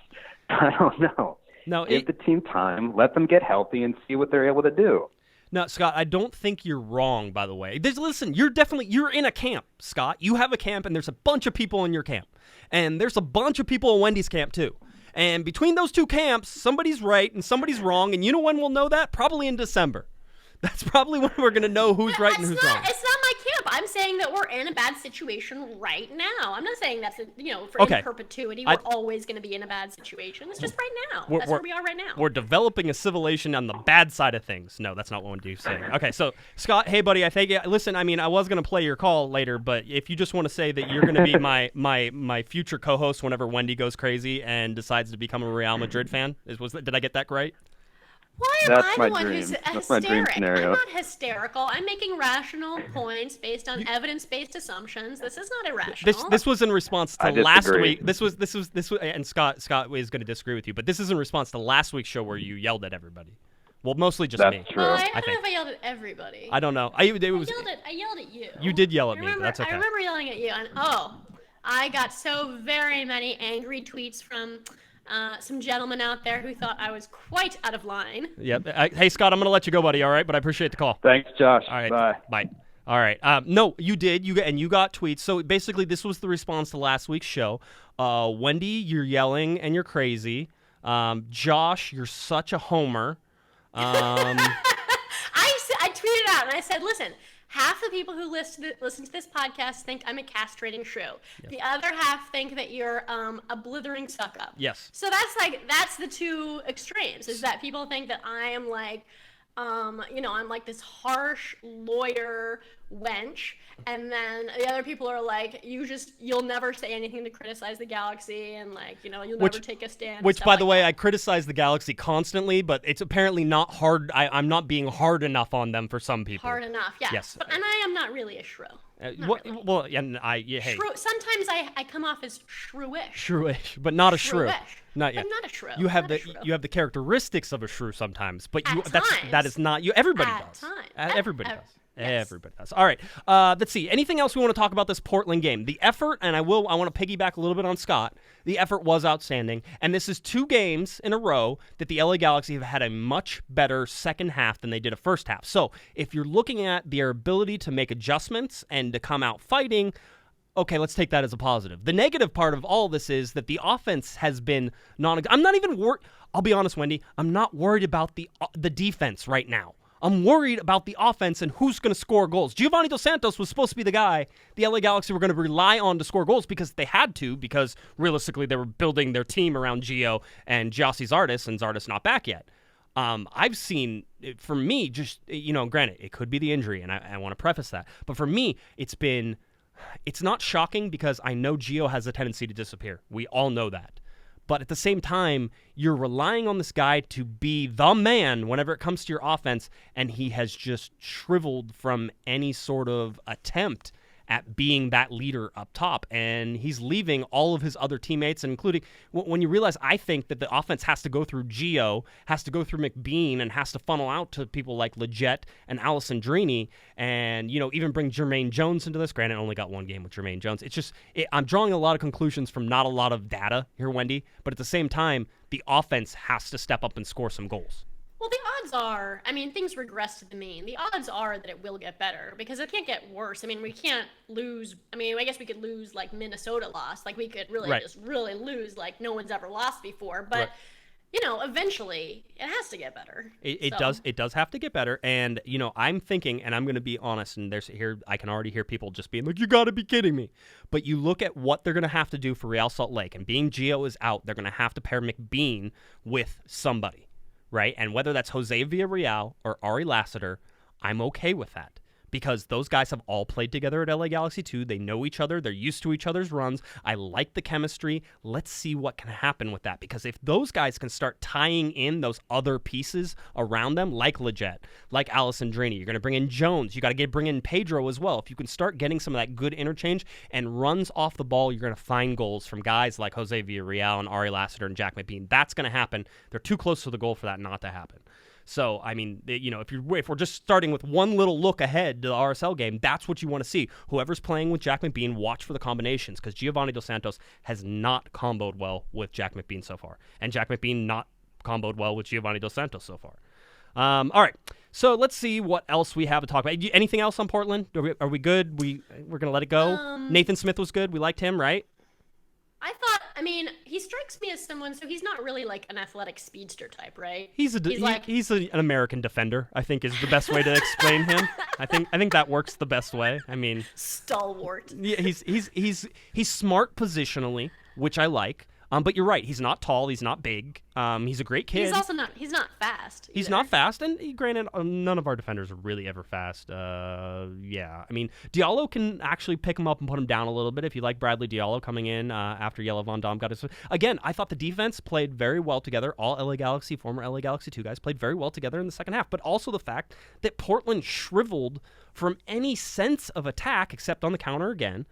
I don't know. No, give the team time, let them get healthy, and see what they're able to do. No, Scott, I don't think you're wrong, by the way. Listen, you're in a camp, Scott. You have a camp, and there's a bunch of people in your camp. And there's a bunch of people in Wendy's camp, too. And between those 2 camps, somebody's right and somebody's wrong. And you know when we'll know that? Probably in December. That's probably when we're going to know who's right and who's wrong. It's not my camp. I'm saying that we're in a bad situation right now. I'm not saying that's, in perpetuity, we're always going to be in a bad situation. It's just right now. That's where we are right now. We're developing a civilization on the bad side of things. No, that's not what I'm saying. Okay, so, Scott, hey, buddy, listen, I mean, I was going to play your call later, but if you just want to say that you're going to be my future co-host whenever Wendy goes crazy and decides to become a Real Madrid fan, did I get that right? Why am That's I my the one dream. who's That's hysteric? my dream scenario. I'm not hysterical. I'm making rational points based on evidence-based assumptions. This is not irrational. This was in response to I last disagree. week. This was, and Scott is going to disagree with you, but this is in response to last week's show where you yelled at everybody. Well, mostly just That's me. true. I don't know think. if I yelled at everybody. I don't know. I yelled at you. You did yell at me, I but that's okay. I remember yelling at you, and I got so very many angry tweets from some gentlemen out there who thought I was quite out of line. Yep. Hey, Scott, I'm going to let you go, buddy, all right? But I appreciate the call. Thanks, Josh. All right. Bye. All right. No, you did. You got tweets. So basically, this was the response to last week's show. Wendy, you're yelling and you're crazy. Josh, you're such a homer. I tweeted out and I said, listen, half the people who listen to this podcast think I'm a castrating shrew. Yep. The other half think that you're a blithering suck-up. Yes. So that's the two extremes, is that people think that I am like, I'm like this harsh lawyer wench, and then the other people are like, you'll never say anything to criticize the Galaxy, and like, you'll never take a stand. Which, by the way, I criticize the Galaxy constantly, but it's apparently not hard. I'm not being hard enough on them for some people. Hard enough, yeah. Yes. And I am not really a shrew. Really. Well, and hey. Shrew, sometimes I come off as shrewish. Shrewish, but not a shrew. Not yet. I'm not a shrew. You have the characteristics of a shrew sometimes, but times. that is not you. Everybody At does. times. Everybody does. Yes. Everybody does. All right. Let's see. Anything else we want to talk about this Portland game? The effort, and I want to piggyback a little bit on Scott. The effort was outstanding, and this is 2 games in a row that the LA Galaxy have had a much better second half than they did a first half. So if you're looking at their ability to make adjustments and to come out fighting, okay, let's take that as a positive. The negative part of all this is that the offense has been I'm not even worried. I'll be honest, Wendy. I'm not worried about the defense right now. I'm worried about the offense and who's going to score goals. Giovanni Dos Santos was supposed to be the guy the LA Galaxy were going to rely on to score goals because they had to, because realistically they were building their team around Gio and Gyasi Zardes, and Zardes not back yet. I've seen, for me, just, granted, it could be the injury, and I want to preface that, but for me, it's not shocking because I know Gio has a tendency to disappear. We all know that. But at the same time, you're relying on this guy to be the man whenever it comes to your offense, and he has just shriveled from any sort of attempt at being that leader up top, and he's leaving all of his other teammates, including when you realize, I think that the offense has to go through Gio, has to go through McBean, and has to funnel out to people like Leggett and Alessandrini, and even bring Jermaine Jones into this. Granted, I only got 1 game with Jermaine Jones. It's just I'm drawing a lot of conclusions from not a lot of data here, Wendy, but at the same time, the offense has to step up and score some goals. Well, the odds are, things regress to the mean. The odds are that it will get better because it can't get worse. We can't lose. I guess we could lose like Minnesota lost. Like we could really just really lose like no one's ever lost before. But, eventually it has to get better. It does have to get better. And, I'm thinking, and I'm going to be honest, and I can already hear people just being like, you got to be kidding me. But you look at what they're going to have to do for Real Salt Lake, and being Gio is out, they're going to have to pair McBean with somebody. Right? And whether that's Jose Villarreal or Ari Lassiter, I'm okay with that. Because those guys have all played together at LA Galaxy 2. They know each other. They're used to each other's runs. I like the chemistry. Let's see what can happen with that. Because if those guys can start tying in those other pieces around them, like Leggett, like Alessandrini, you're going to bring in Jones. You got to bring in Pedro as well. If you can start getting some of that good interchange and runs off the ball, you're going to find goals from guys like Jose Villarreal and Ari Lassiter and Jack McBean. That's going to happen. They're too close to the goal for that not to happen. So, if we're just starting with one little look ahead to the RSL game, that's what you want to see. Whoever's playing with Jack McBean, watch for the combinations, because Giovanni Dos Santos has not comboed well with Jack McBean so far, and Jack McBean not comboed well with Giovanni Dos Santos so far. All right, so let's see what else we have to talk about. Anything else on Portland? Are we good? We're going to let it go? Nathan Smith was good. We liked him, right? I thought, I mean, he strikes me as someone, so he's not really like an athletic speedster type, right? He's an American defender, I think is the best way to explain him. I think that works the best way. I mean, stalwart. Yeah, he's smart positionally, which I like. But you're right. He's not tall. He's not big. He's a great kid. He's also not. He's not fast. He's not fast, and granted, none of our defenders are really ever fast. Yeah. I mean, Diallo can actually pick him up and put him down a little bit if you like Bradley Diallo coming in after Jelle Van Dam got his. Again, I thought the defense played very well together. All former LA Galaxy 2 guys played very well together in the second half, but also the fact that Portland shriveled from any sense of attack except on the counter again.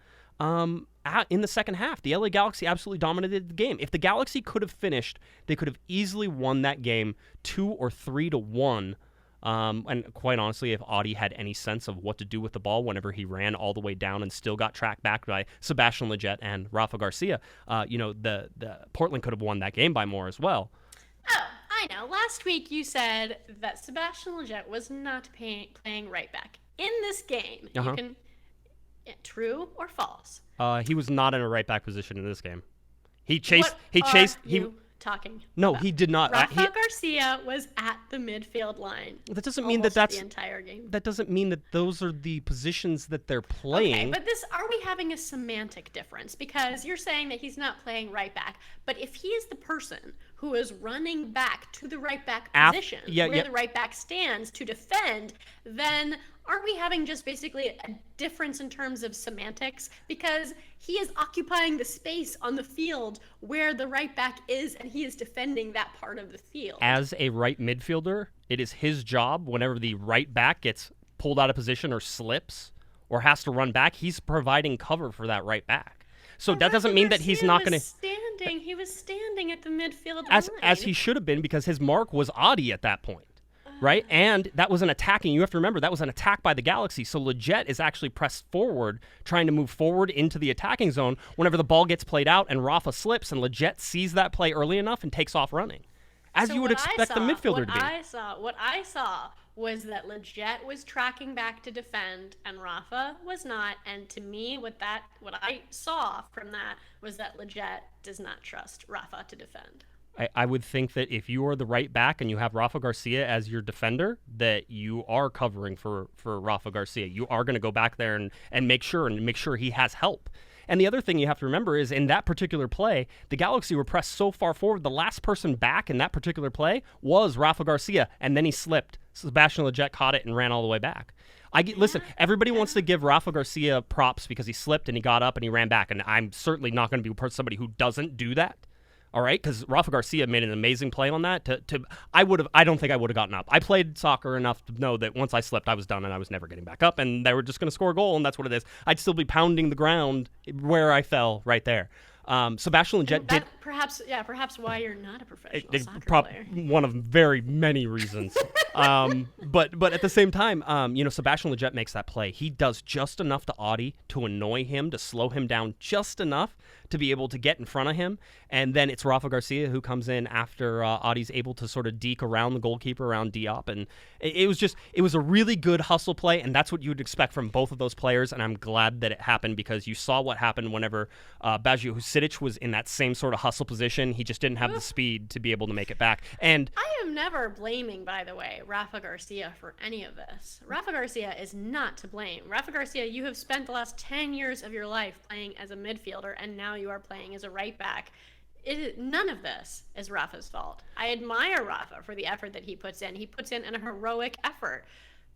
In the second half, the LA Galaxy absolutely dominated the game. If the Galaxy could have finished, they could have easily won that game 2 or 3-1. And quite honestly, if Audi had any sense of what to do with the ball whenever he ran all the way down and still got tracked back by Sebastian Lletget and Rafa Garcia, the Portland could have won that game by more as well. Oh, I know. Last week you said that Sebastian Lletget was not playing right back. In this game, you can... True or false? He was not in a right back position in this game. He talking. No, about? He did not. Rafa Garcia was at the midfield line. That doesn't mean that's the entire game. That doesn't mean that those are the positions that they're playing. Okay, but are we having a semantic difference? Because you're saying that he's not playing right back, but if he is the person who is running back to the right back position, where the right back stands to defend, then aren't we having just basically a difference in terms of semantics? Because he is occupying the space on the field where the right back is, and he is defending that part of the field. As a right midfielder, it is his job whenever the right back gets pulled out of position or slips or has to run back, he's providing cover for that right back. So that doesn't mean that he's not going to... He was standing at the midfield line. As he should have been, because his mark was Audi at that point. Right? And that was an attacking. You have to remember, that was an attack by the Galaxy. So Lletget is actually pressed forward, trying to move forward into the attacking zone whenever the ball gets played out and Rafa slips, and Lletget sees that play early enough and takes off running. As you would expect the midfielder to be. What I saw was that Lletget was tracking back to defend and Rafa was not. And to me, what I saw from that was that Lletget does not trust Rafa to defend. I would think that if you are the right back and you have Rafa Garcia as your defender, that you are covering for Rafa Garcia. You are going to go back there and make sure he has help. And the other thing you have to remember is in that particular play, the Galaxy were pressed so far forward, the last person back in that particular play was Rafa Garcia, and then he slipped. Sebastian Lletget caught it and ran all the way back. Listen, everybody wants to give Rafa Garcia props because he slipped and he got up and he ran back, and I'm certainly not going to be somebody who doesn't do that. All right, because Rafa Garcia made an amazing play on that. I don't think I would have gotten up. I played soccer enough to know that once I slipped, I was done and I was never getting back up, and they were just going to score a goal, and that's what it is. I'd still be pounding the ground where I fell right there. Sebastian Lletget did perhaps why you're not a professional soccer player. One of very many reasons. But at the same time, Sebastian Lletget makes that play. He does just enough to Audi to annoy him, to slow him down just enough to be able to get in front of him. And then it's Rafa Garcia who comes in after Audi's able to sort of deke around the goalkeeper, around Diop. And it was a really good hustle play, and that's what you would expect from both of those players. And I'm glad that it happened because you saw what happened whenever Baggio Husidic was in that same sort of hustle position. He just didn't have the speed to be able to make it back. And I am never blaming, by the way, Rafa Garcia for any of this. Rafa Garcia is not to blame. Rafa Garcia, you have spent the last 10 years of your life playing as a midfielder, and now you are playing as a right back. None of this is Rafa's fault. I admire Rafa for the effort that he puts in. He puts in a heroic effort.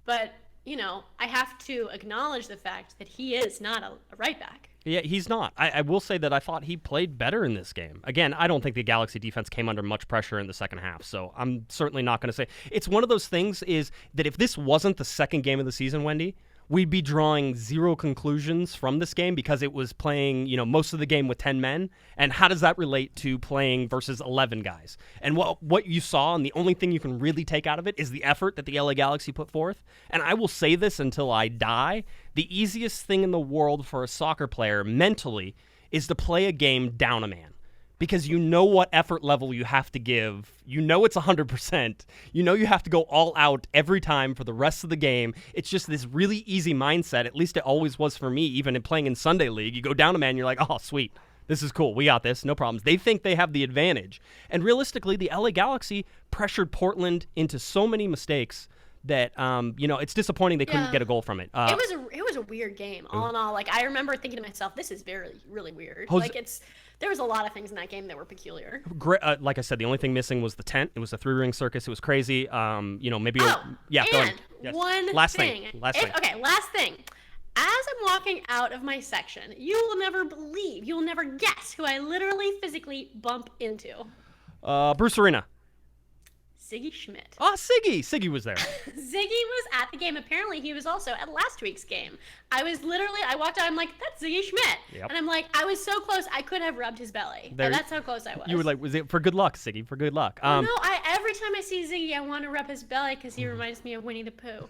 But, I have to acknowledge the fact that he is not a right back. Yeah, he's not. I will say that I thought he played better in this game. Again, I don't think the Galaxy defense came under much pressure in the second half, so I'm certainly not going to say. It's one of those things is that if this wasn't the second game of the season, Wendy, we'd be drawing zero conclusions from this game because it was playing, most of the game with 10 men. And how does that relate to playing versus 11 guys? And what you saw, and the only thing you can really take out of it is the effort that the LA Galaxy put forth. And I will say this until I die. The easiest thing in the world for a soccer player mentally is to play a game down a man. Because you know what effort level you have to give. You know it's 100%. You know you have to go all out every time for the rest of the game. It's just this really easy mindset. At least it always was for me, even in playing in Sunday League. You go down a man, you're like, oh, sweet. This is cool. We got this. No problems. They think they have the advantage. And realistically, the LA Galaxy pressured Portland into so many mistakes that, it's disappointing they couldn't get a goal from it. It was a weird game, all in all. Like, I remember thinking to myself, this is really weird. There was a lot of things in that game that were peculiar. Great, like I said, the only thing missing was the tent. It was a 3-ring circus. It was crazy. Maybe. Go ahead. Last thing. Okay, last thing. As I'm walking out of my section, you will never guess who I literally physically bump into. Bruce Arena. Siggy Schmidt. Oh, Siggy. Siggy was there. Ziggy was at the game. Apparently, he was also at last week's game. I walked out, I'm like, that's Ziggy Schmidt. Yep. And I'm like, I was so close, I could have rubbed his belly. And that's how close I was. You were like, was it for good luck, Siggy? For good luck. No, every time I see Ziggy, I want to rub his belly because he reminds me of Winnie the Pooh.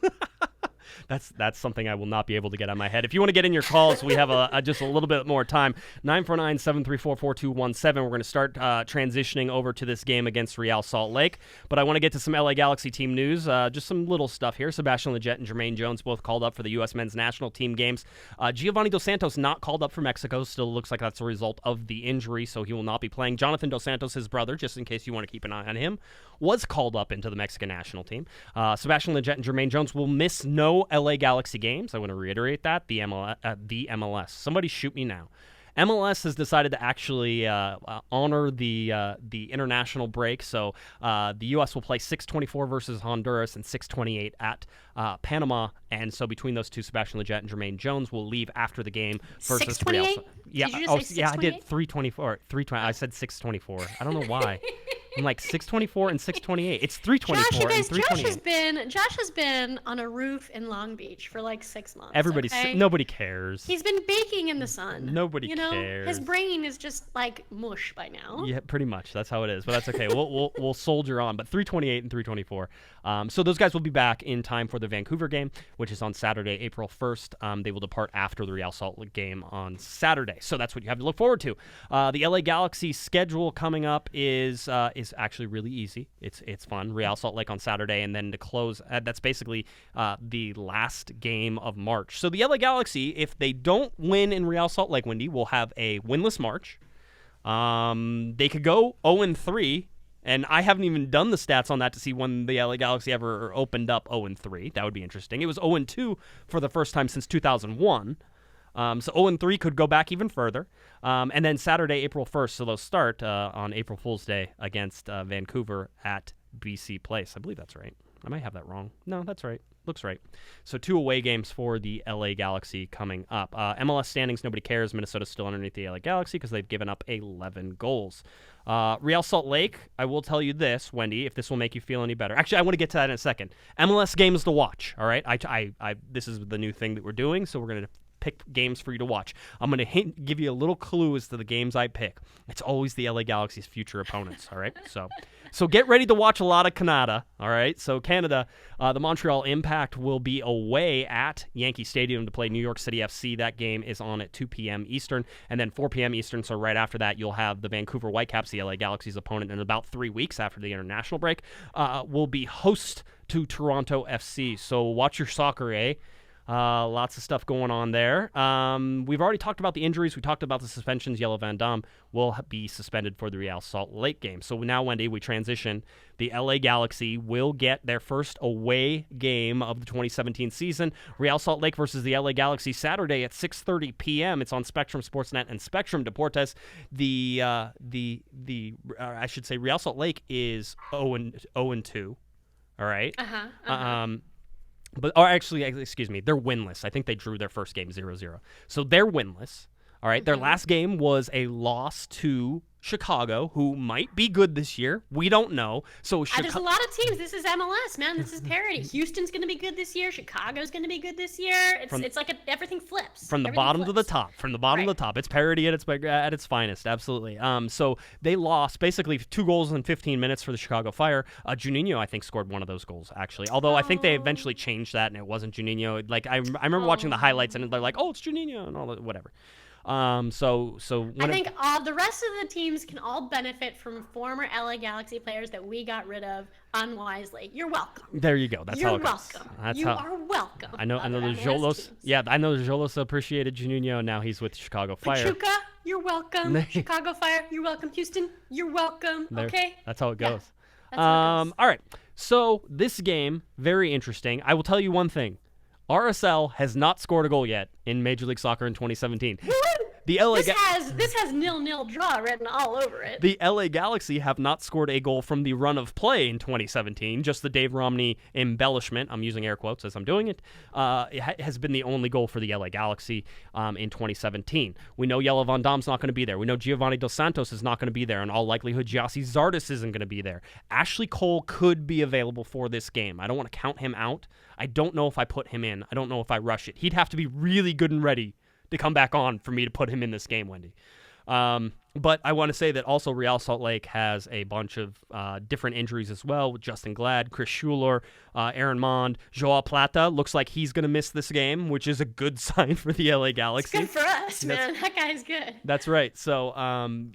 That's something I will not be able to get out of my head. If you want to get in your calls, we have just a little bit more time. 949-734-4217. We're going to start transitioning over to this game against Real Salt Lake. But I want to get to some LA Galaxy team news. Just some little stuff here. Sebastian Lletget and Jermaine Jones both called up for the U.S. men's national team games. Giovanni Dos Santos not called up for Mexico. Still looks like that's a result of the injury, so he will not be playing. Jonathan Dos Santos, his brother, just in case you want to keep an eye on him, was called up into the Mexican national team. Sebastian Lletget and Jermaine Jones will miss no LA Galaxy games. I want to reiterate that. The MLS. Somebody shoot me now. MLS has decided to actually honor the international break. So the U.S. will play 6:24 versus Honduras and 6:28 at Panama. And so between those two, Sebastian Lletget and Jermaine Jones will leave after the game versus Real. Yeah, Did you just say 6:28? I did 3:24. 3:20. I said 6:24. I don't know why. I'm like 6:24 and 6:28. It's 3:24 and 3:28. Josh has been on a roof in Long Beach for like 6 months. Nobody cares. He's been baking in the sun. Nobody cares. His brain is just like mush by now. Yeah, pretty much. That's how it is. But that's okay. We'll soldier on. But 3:28 and 3:24. So those guys will be back in time for the Vancouver game, which is on Saturday, April 1st. They will depart after the Real Salt Lake game on Saturday. So that's what you have to look forward to. The LA Galaxy schedule coming up is actually really easy. It's fun. Real Salt Lake on Saturday, and then to close, that's basically the last game of March. So the LA Galaxy, if they don't win in Real Salt Lake, Wendy, will have a winless March. They could go 0-3, and I haven't even done the stats on that to see when the LA Galaxy ever opened up 0-3. That would be interesting. It was 0-2 for the first time since 2001. So 0-3 could go back even further. And then Saturday, April 1st, so they'll start on April Fool's Day against Vancouver at BC Place. I believe that's right. I might have that wrong. No, that's right. Looks right. So 2 away games for the LA Galaxy coming up. MLS standings, nobody cares. Minnesota's still underneath the LA Galaxy because they've given up 11 goals. Real Salt Lake, I will tell you this, Wendy, if this will make you feel any better. Actually, I want to get to that in a second. MLS games to watch, all right? This is the new thing that we're doing, so we're going to pick games for you to watch. I'm going to give you a little clue as to the games I pick. It's always the LA Galaxy's future opponents, all right? So get ready to watch a lot of Canada, all right? So Canada, the Montreal Impact will be away at Yankee Stadium to play New York City FC. That game is on at 2 p.m. Eastern, and then 4 p.m. Eastern, so right after that, you'll have the Vancouver Whitecaps, the LA Galaxy's opponent, in about 3 weeks after the international break, will be host to Toronto FC. So watch your soccer, eh? Lots of stuff going on there. We've already talked about the injuries. We talked about the suspensions. Yellow Van Damme will be suspended for the Real Salt Lake game. So now, Wendy, we transition. The LA Galaxy will get their first away game of the 2017 season. Real Salt Lake versus the LA Galaxy Saturday at 6:30 p.m. It's on Spectrum Sportsnet and Spectrum Deportes. I should say Real Salt Lake is 0-2. All right. Excuse me, they're winless. I think they drew their first game 0-0. So they're winless. All right. Their last game was a loss to Chicago, who might be good this year. We don't know. So there's a lot of teams. This is MLS, man. This is parity. Houston's going to be good this year. Chicago's going to be good this year. It's like everything flips. From the bottom to the top. From the bottom to the top. It's parity at its finest. Absolutely. So they lost basically 2 goals in 15 minutes for the Chicago Fire. Juninho, I think, scored one of those goals, actually. Although I think they eventually changed that, and it wasn't Juninho. Like I remember watching the highlights, and they're like, oh, it's Juninho, and all that, whatever. I think the rest of the teams can all benefit from former LA Galaxy players that we got rid of unwisely. You're welcome. There you go. That's how it goes. You are welcome. I know the Jolos. Yeah, I know the Jolos appreciated Juninho, and now he's with Chicago Fire. You're welcome. Chicago Fire, you're welcome. Houston, you're welcome. Okay? That's how it goes. That's how it goes. All right. So this game, very interesting. I will tell you one thing. RSL has not scored a goal yet in Major League Soccer in 2017. The LA this has 0-0 draw written all over it. The LA Galaxy have not scored a goal from the run of play in 2017. Just the Dave Romney embellishment, I'm using air quotes as I'm doing it, has been the only goal for the LA Galaxy in 2017. We know Jelle Van Dam's not going to be there. We know Giovanni Dos Santos is not going to be there. In all likelihood, Gyasi Zardes isn't going to be there. Ashley Cole could be available for this game. I don't want to count him out. I don't know if I put him in. I don't know if I rush it. He'd have to be really good and ready to come back on for me to put him in this game, Wendy. But I want to say that also Real Salt Lake has a bunch of different injuries as well, with Justin Glad, Chris Schuler, Aaron Mond, Joao Plata. Looks like he's going to miss this game, which is a good sign for the LA Galaxy. It's good for us, man. That guy's good. That's right. So,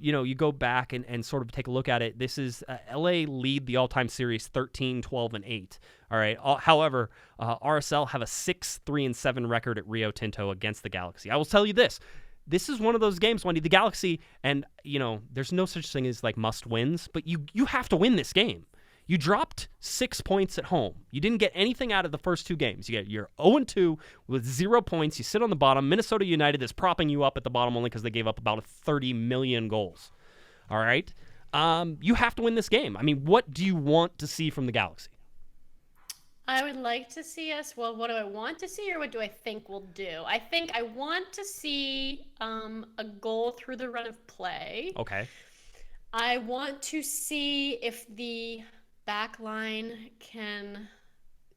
you go back and sort of take a look at it. This is LA lead the all-time series 13, 12, and 8. All right. However, RSL have a 6-3-7 record at Rio Tinto against the Galaxy. I will tell you this. This is one of those games, Wendy, the Galaxy, and, there's no such thing as, must wins, but you have to win this game. You dropped 6 points at home. You didn't get anything out of the first two games. You're 0-2 with 0 points. You sit on the bottom. Minnesota United is propping you up at the bottom only because they gave up about 30 million goals. All right? You have to win this game. I mean, what do you want to see from the Galaxy? I would like to see us, what do I want to see or what do I think we'll do? I think I want to see a goal through the run of play. Okay. I want to see if the back line can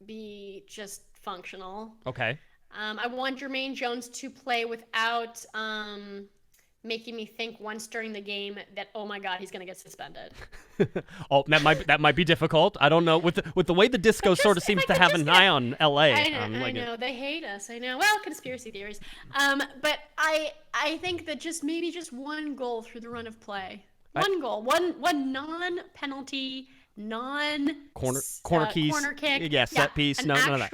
be just functional. Okay. I want Jermaine Jones to play without making me think once during the game that, oh my God, he's going to get suspended. That might be difficult. I don't know. With the way the disco sort of seems to have an eye on LA. I know. They hate us. I know. Well, conspiracy theories. But I think that just one goal through the run of play. One goal. One non-penalty, corner kick. Yeah, set piece. None of that.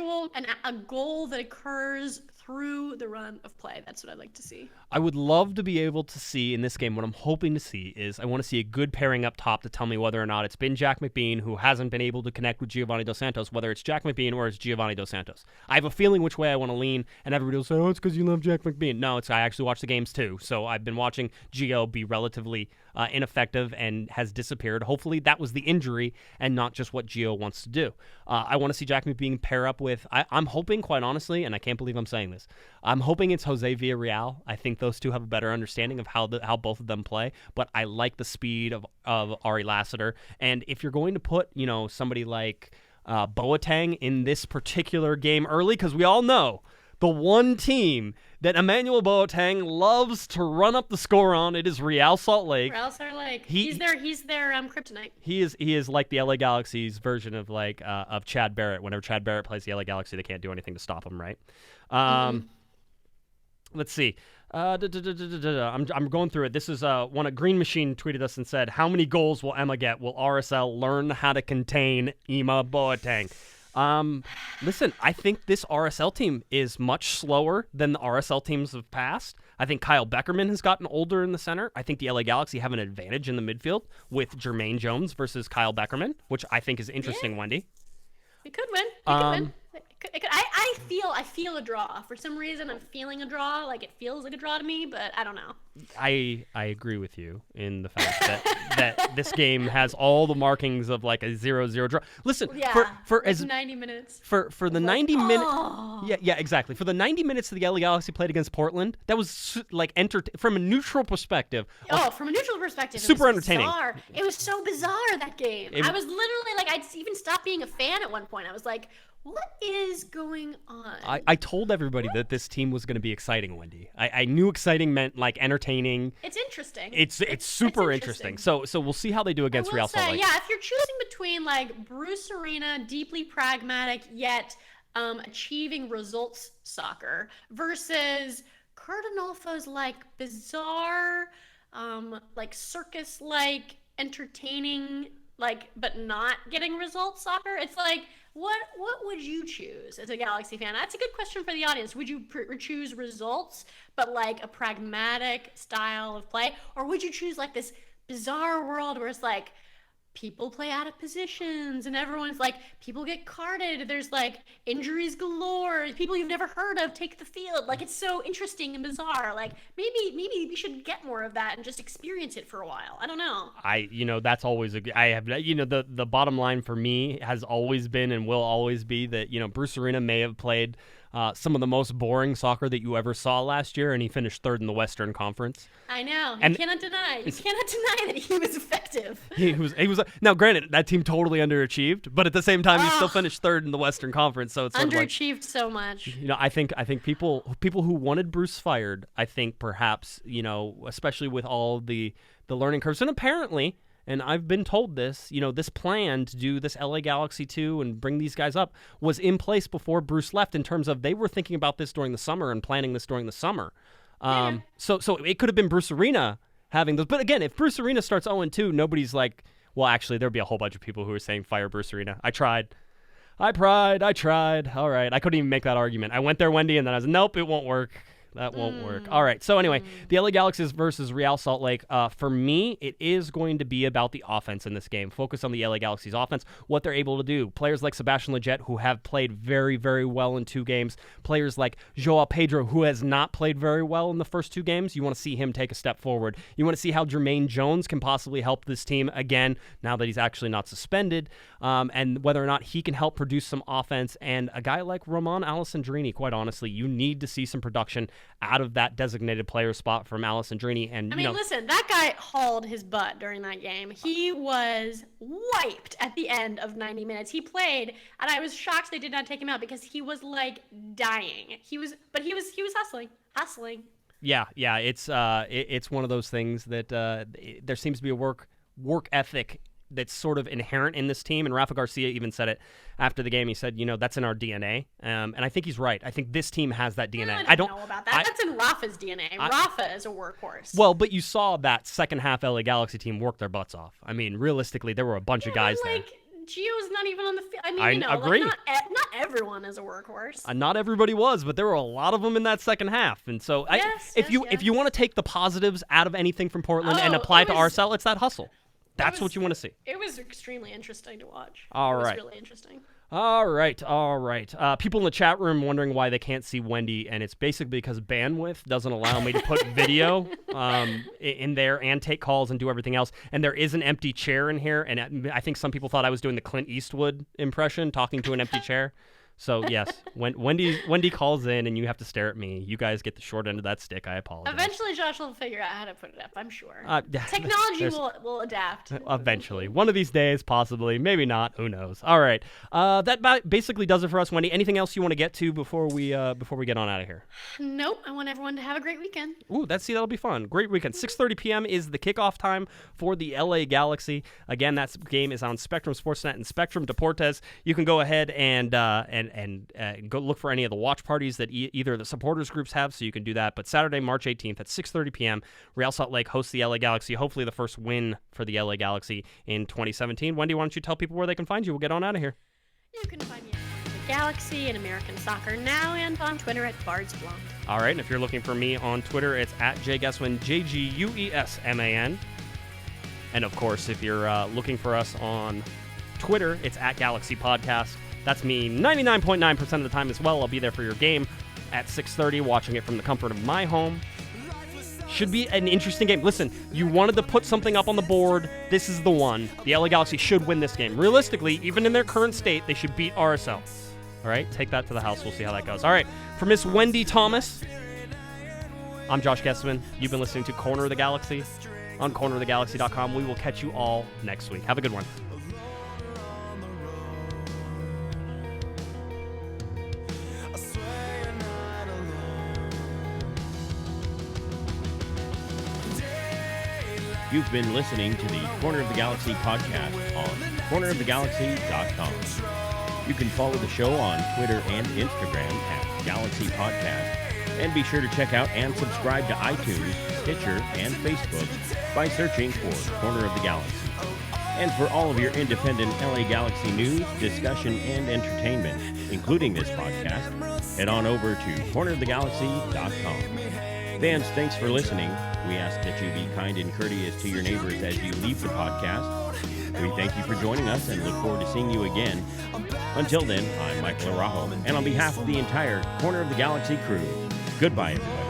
A goal that occurs through the run of play. That's what I'd like to see. I would love to be able to see in this game, what I'm hoping to see is I want to see a good pairing up top to tell me whether or not it's been Jack McBean who hasn't been able to connect with Giovanni Dos Santos, whether it's Jack McBean or it's Giovanni Dos Santos. I have a feeling which way I want to lean, and everybody will say, oh, it's because you love Jack McBean. No, I actually watch the games too, so I've been watching Gio be relatively ineffective and has disappeared. Hopefully that was the injury and not just what Gio wants to do. I want to see Jack McBean pair up with, I'm hoping, quite honestly, and I can't believe I'm saying this, I'm hoping it's Jose Villarreal. I think those two have a better understanding of how both of them play, but I like the speed of Ari Lassiter. And if you're going to put, somebody like Boateng in this particular game early, because we all know the one team that Emmanuel Boateng loves to run up the score on, it is Real Salt Lake. Real Salt Lake. He's their kryptonite. He is like the LA Galaxy's version of of Chad Barrett. Whenever Chad Barrett plays the LA Galaxy, they can't do anything to stop him, right? Let's see. I'm going through it. This is one. A Green Machine tweeted us and said, "How many goals will Emma get? Will RSL learn how to contain Ima Boateng?" Listen, I think this RSL team is much slower than the RSL teams of past. I think Kyle Beckerman has gotten older in the center. I think the LA Galaxy have an advantage in the midfield with Jermaine Jones versus Kyle Beckerman, which I think is interesting, Wendy. We could win. I feel a draw. For some reason, I'm feeling a draw. Like, it feels like a draw to me, but I don't know. I agree with you in the fact that this game has all the markings of like a 0-0 draw. Listen, for as 90 minutes. For the 90 minutes. Yeah, exactly. For the 90 minutes the LA Galaxy played against Portland, that was like from a neutral perspective. From a neutral perspective, super entertaining. Bizarre. It was so bizarre, that game. I was literally like, I'd even stopped being a fan at one point. I was like, what is going on? I told everybody that this team was going to be exciting, Wendy. I knew exciting meant like entertaining. It's interesting. It's super interesting. So we'll see how they do against Real Salt Lake. Yeah, if you're choosing between like Bruce Arena, deeply pragmatic yet achieving results soccer versus Kurt Anolfo's like bizarre, like circus-like entertaining but not getting results soccer. It's like, what would you choose as a Galaxy fan? That's a good question for the audience. Would you choose results, but like a pragmatic style of play? Or would you choose like this bizarre world where it's like, people play out of positions and everyone's like, people get carded, there's like injuries galore, people you've never heard of take the field, like it's so interesting and bizarre. Like maybe we should get more of that and just experience it for a while. I don't know. That's always the bottom line for me has always been and will always be that Bruce Arena may have played some of the most boring soccer that you ever saw last year, and he finished third in the Western Conference. I know. You cannot deny that he was effective. He was. Now, granted, that team totally underachieved, but at the same time, he still finished third in the Western Conference. So it's underachieved so much. I think people who wanted Bruce fired, I think perhaps especially with all the learning curves, and apparently. And I've been told this, this plan to do this LA Galaxy 2 and bring these guys up was in place before Bruce left, in terms of they were thinking about this during the summer and planning this during the summer. So it could have been Bruce Arena having those. But again, if Bruce Arena starts 0-2, nobody's like, well, actually, there'd be a whole bunch of people who are saying fire Bruce Arena. I tried. All right. I couldn't even make that argument. I went there, Wendy, and then I was, nope, it won't work. That won't work. All right. So anyway, the LA Galaxy versus Real Salt Lake. For me, it is going to be about the offense in this game. Focus on the LA Galaxy's offense, what they're able to do. Players like Sebastian Lletget, who have played very, very well in 2 games. Players like Joao Pedro, who has not played very well in the first 2 games. You want to see him take a step forward. You want to see how Jermaine Jones can possibly help this team again, now that he's actually not suspended, and whether or not he can help produce some offense. And a guy like Roman Alessandrini, quite honestly, you need to see some production out of that designated player spot from Alessandrini. And listen, that guy hauled his butt during that game. He was wiped at the end of 90 minutes. He played, and I was shocked they did not take him out because he was like dying. He was hustling. Yeah. It's one of those things that there seems to be a work ethic that's sort of inherent in this team, and Rafa Garcia even said it after the game. He said, that's in our DNA, and I think he's right. I think this team has that DNA. I don't know about that. That's in Rafa's DNA. Rafa is a workhorse. Well, but you saw that second half LA Galaxy team work their butts off. I mean, realistically, there were a bunch of guys there. Gio's not even on the field. I agree. Not everyone is a workhorse. Not everybody was, but there were a lot of them in that second half. And so if you want to take the positives out of anything from Portland and apply it to RSL, it's that hustle. That's what you want to see. It was extremely interesting to watch. It was really interesting. All right. People in the chat room wondering why they can't see Wendy, and it's basically because bandwidth doesn't allow me to put video in there and take calls and do everything else. And there is an empty chair in here, and I think some people thought I was doing the Clint Eastwood impression, talking to an empty chair. So, yes, when Wendy calls in and you have to stare at me, you guys get the short end of that stick. I apologize. Eventually, Josh will figure out how to put it up, I'm sure. Technology will adapt. Eventually. One of these days, possibly. That'll not. Who knows? All right. That basically does it for us, Wendy. Anything else you want to get to before we get on out of here? Nope. I want everyone to have a great weekend. Ooh, that'll be fun. Great weekend. 6:30 p.m. is the kickoff time for the LA Galaxy. Again, that game is on Spectrum Sportsnet and Spectrum Deportes. You can go ahead and go look for any of the watch parties that either the supporters groups have, so you can do that. But Saturday, March 18th at 6:30 p.m., Real Salt Lake hosts the LA Galaxy, hopefully the first win for the LA Galaxy in 2017. Wendy, why don't you tell people where they can find you? We'll get on out of here. You can find me at the Galaxy in American Soccer Now and on Twitter at Bards Blonde. All right, and if you're looking for me on Twitter, it's at JGuesman, JGUESMAN. And of course, if you're looking for us on Twitter, it's at Galaxy Podcast. That's me 99.9% of the time as well. I'll be there for your game at 6:30, watching it from the comfort of my home. Should be an interesting game. Listen, you wanted to put something up on the board. This is the one. The LA Galaxy should win this game. Realistically, even in their current state, they should beat RSL. All right, take that to the house. We'll see how that goes. All right, for Miss Wendy Thomas, I'm Josh Guesman. You've been listening to Corner of the Galaxy on cornerofthegalaxy.com. We will catch you all next week. Have a good one. You've been listening to the Corner of the Galaxy podcast on cornerofthegalaxy.com. You can follow the show on Twitter and Instagram at Galaxy Podcast, and be sure to check out and subscribe to iTunes, Stitcher, and Facebook by searching for Corner of the Galaxy. And for all of your independent LA Galaxy news, discussion, and entertainment, including this podcast, head on over to cornerofthegalaxy.com. Fans, thanks for listening. We ask that you be kind and courteous to your neighbors as you leave the podcast. We thank you for joining us and look forward to seeing you again. Until then, I'm Michael Araujo, and on behalf of the entire Corner of the Galaxy crew, goodbye, everybody.